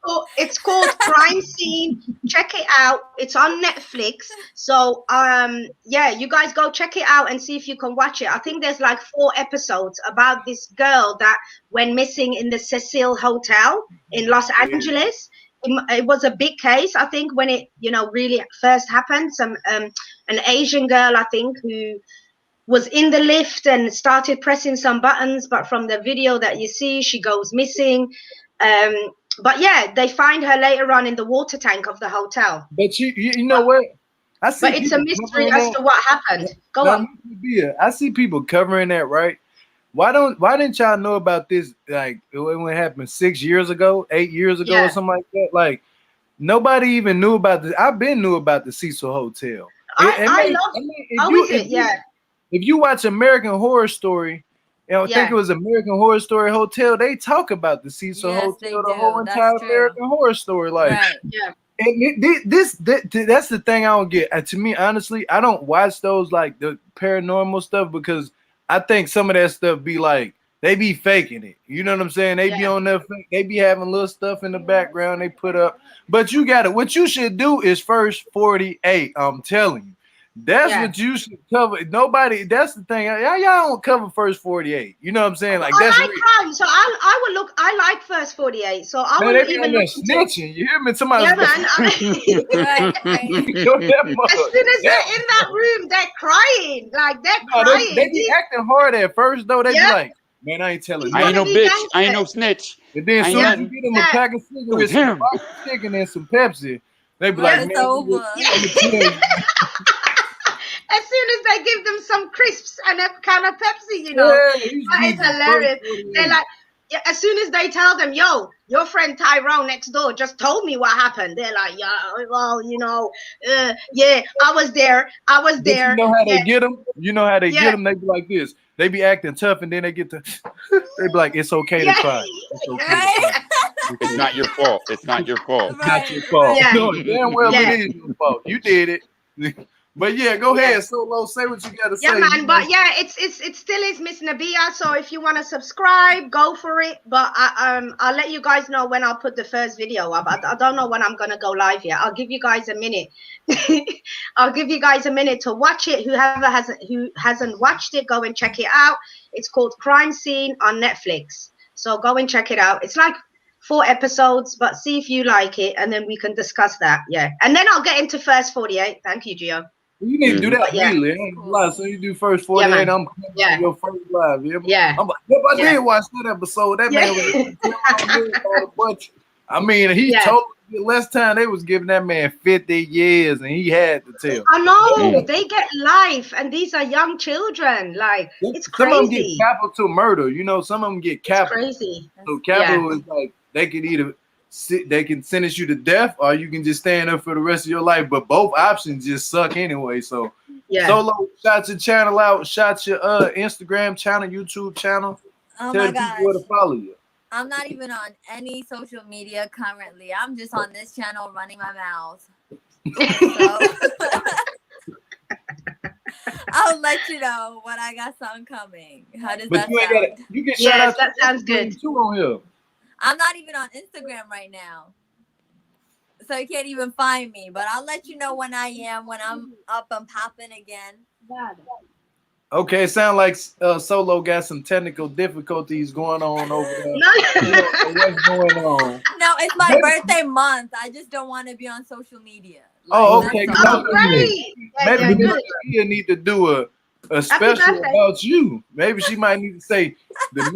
called Crime Scene. Check it out. It's on Netflix. So yeah, you guys go check it out and see if you can watch it. I think there's like 4 episodes about this girl that went missing in the Cecil Hotel in Los Angeles. It was a big case, I think, when it, you know, really first happened. Some an Asian girl, I think, who was in the lift and started pressing some buttons, but from the video that you see, she goes missing. But yeah, they find her later on in the water tank of the hotel. But you know what? But it's a mystery as to what happened. Go on. I see people covering that, right? Why didn't y'all know about this? Like when it happened 6 years ago, 8 years ago, or something like that. Like nobody even knew about this. I've been knew about the Cecil Hotel. If you watch American Horror Story, I think it was American Horror Story Hotel, they talk about the Cecil Hotel, the whole entire American Horror Story. Like, and that's the thing I don't get. And to me, honestly, I don't watch those like the paranormal stuff because I think some of that stuff be like they be faking it. You know what I'm saying? They be on there, they be having little stuff in the background they put up. But you got it. What you should do is first 48. I'm telling you. That's what you should cover. Nobody. That's the thing. Y'all don't cover first 48. You know what I'm saying? Like that's like crime. So I will look. I like first 48. So I will even look snitching. You hear me? Somebody. Yeah, man. As soon as they're in that room, they're crying. Like they're crying. They be acting hard at first though. They be like, man, I ain't telling you. I ain't no bitch. I ain't no snitch. And then soon as you get them a pack of cigarettes, some box of chicken, and some Pepsi, they be like, man, over. As soon as they give them some crisps and a can of Pepsi, you know, that is hilarious. They're like, as soon as they tell them, yo, your friend Tyrone next door just told me what happened. They're like, yeah, well, you know, yeah, I was there. You know how they get them? You know how they get them? They be like this. They be acting tough, and then they get to, they be like, it's okay to cry. It's okay to cry. It's not your fault. It's not your fault. It's not your fault. Yeah. No, damn well it is your fault. You did it. But yeah, go ahead, Solo. Say what you gotta say. Yeah, man. But yeah, it still is Miss Nabia. So if you want to subscribe, go for it. But I'll let you guys know when I'll put the first video up. I don't know when I'm gonna go live yet. I'll give you guys a minute. I'll give you guys a minute to watch it. Who hasn't watched it, go and check it out. It's called Crime Scene on Netflix. So go and check it out. It's like 4 episodes, but see if you like it, and then we can discuss that. Yeah, and then I'll get into first 48. Thank you, Gio. You need to do that immediately. I ain't gonna lie. So you do first 48, I'm coming to your first live. Yeah. I'm like, I did watch that episode. That man was a bunch. I mean, he told me last time they was giving that man 50 years, and he had to tell. I know they get life, and these are young children. Like it's crazy. Some of them get capital murder. You know, some of them get capital. It's crazy. So capital is like they can either they can sentence you to death, or you can just stand up for the rest of your life. But both options just suck anyway. So Solo, shout your channel out. Shout your Instagram channel, YouTube channel. Oh Tell my people gosh. where to follow you. I'm not even on any social media currently. I'm just on this channel running my mouth. So, I'll let you know when I got something coming. How does that sound? You can shout out. That sounds good. Too on here. I'm not even on Instagram right now, so you can't even find me. But I'll let you know when I am, when I'm up and popping again. Okay, it sounds like Solo got some technical difficulties going on over there. What's going on? No, it's my birthday month. I just don't want to be on social media. Okay. Great. Maybe you need to do a special about you. Maybe she might need to say the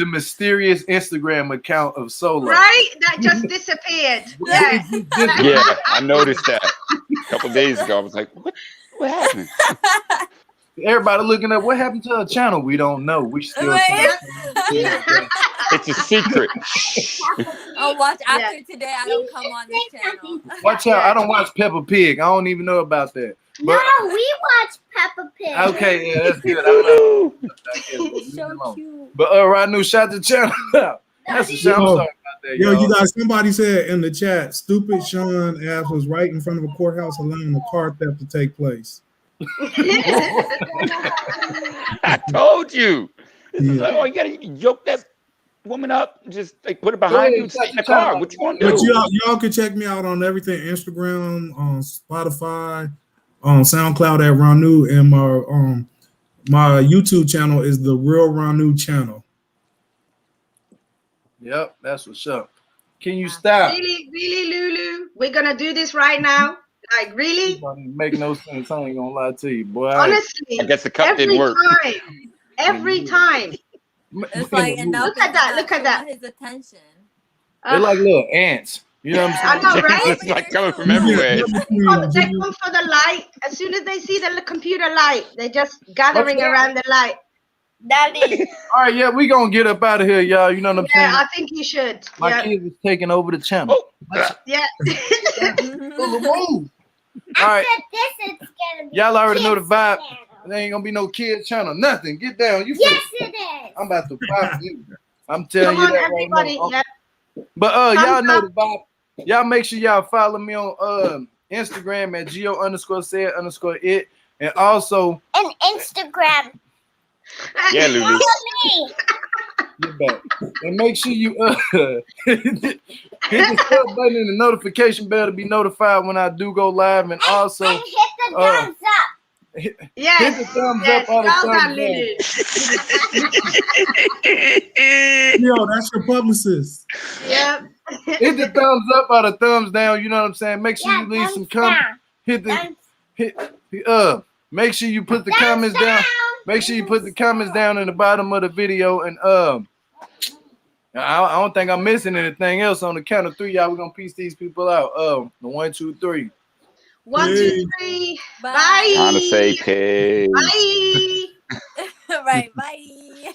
mysterious Instagram account of Solo. Right? That just disappeared. Yeah, I noticed that a couple days ago. I was like, what happened? Everybody looking up, what happened to her channel? We don't know. We still it's a secret. Oh, watch after today. I don't come on this channel. Watch out. I don't watch Peppa Pig. I don't even know about that. But, no, we watch Peppa Pig. Okay, yeah, that's good. I know. So cute. But Ranu, shout the channel out. That's a shout. I'm sorry about that. Yo, you guys, somebody said in the chat, stupid Sean ass was right in front of a courthouse allowing a car theft to take place. I told you. Like, oh, you gotta yoke that woman up, just like put it behind you, sit in the car. What you want to do? But y'all can check me out on everything: Instagram, on Spotify, on SoundCloud at Ranu, and my YouTube channel is the Real Ranu channel. Yep, that's what's up. Can you stop? Really, Lulu? We're gonna do this right now. Like, really? It don't even make no sense. I ain't gonna lie to you, boy. Honestly, I guess the cup didn't work. Every time. It's like enough. Look at that. Look at that. His attention. They're like little ants. You know what I'm saying? I know, right? It's like coming from everywhere. They come for the light. As soon as they see the computer light, they're just gathering around the light. Daddy. All right, yeah, we gonna get up out of here, y'all. You know what I'm saying? Yeah, I think you should. My kid is taking over the channel. Yeah. All right. Y'all already know the vibe. There ain't gonna be no kids channel. Nothing. Get down. You yes, it is. I'm about to pop you. I'm telling Come you on, that everybody. right now. But y'all know the vibe. Y'all make sure y'all follow me on Instagram at geo_said_it, and also and Instagram. Yeah, Lulu. Get back. And make sure you hit the sub button and the notification bell to be notified when I do go live, and also and hit the thumbs up. Hit the thumbs up or the thumbs down. Yo, that's your publicist. Yep. Hit the thumbs up or the thumbs down. You know what I'm saying? Make sure you leave some comments. Make sure you put the comments down. Make sure you put the comments down in the bottom of the video. And I don't think I'm missing anything else. On the count of 3, y'all, we're gonna piece these people out. 1, 2, 3. 1, 2, 3. Bye. Trying to say, pay. Bye. Right. Bye.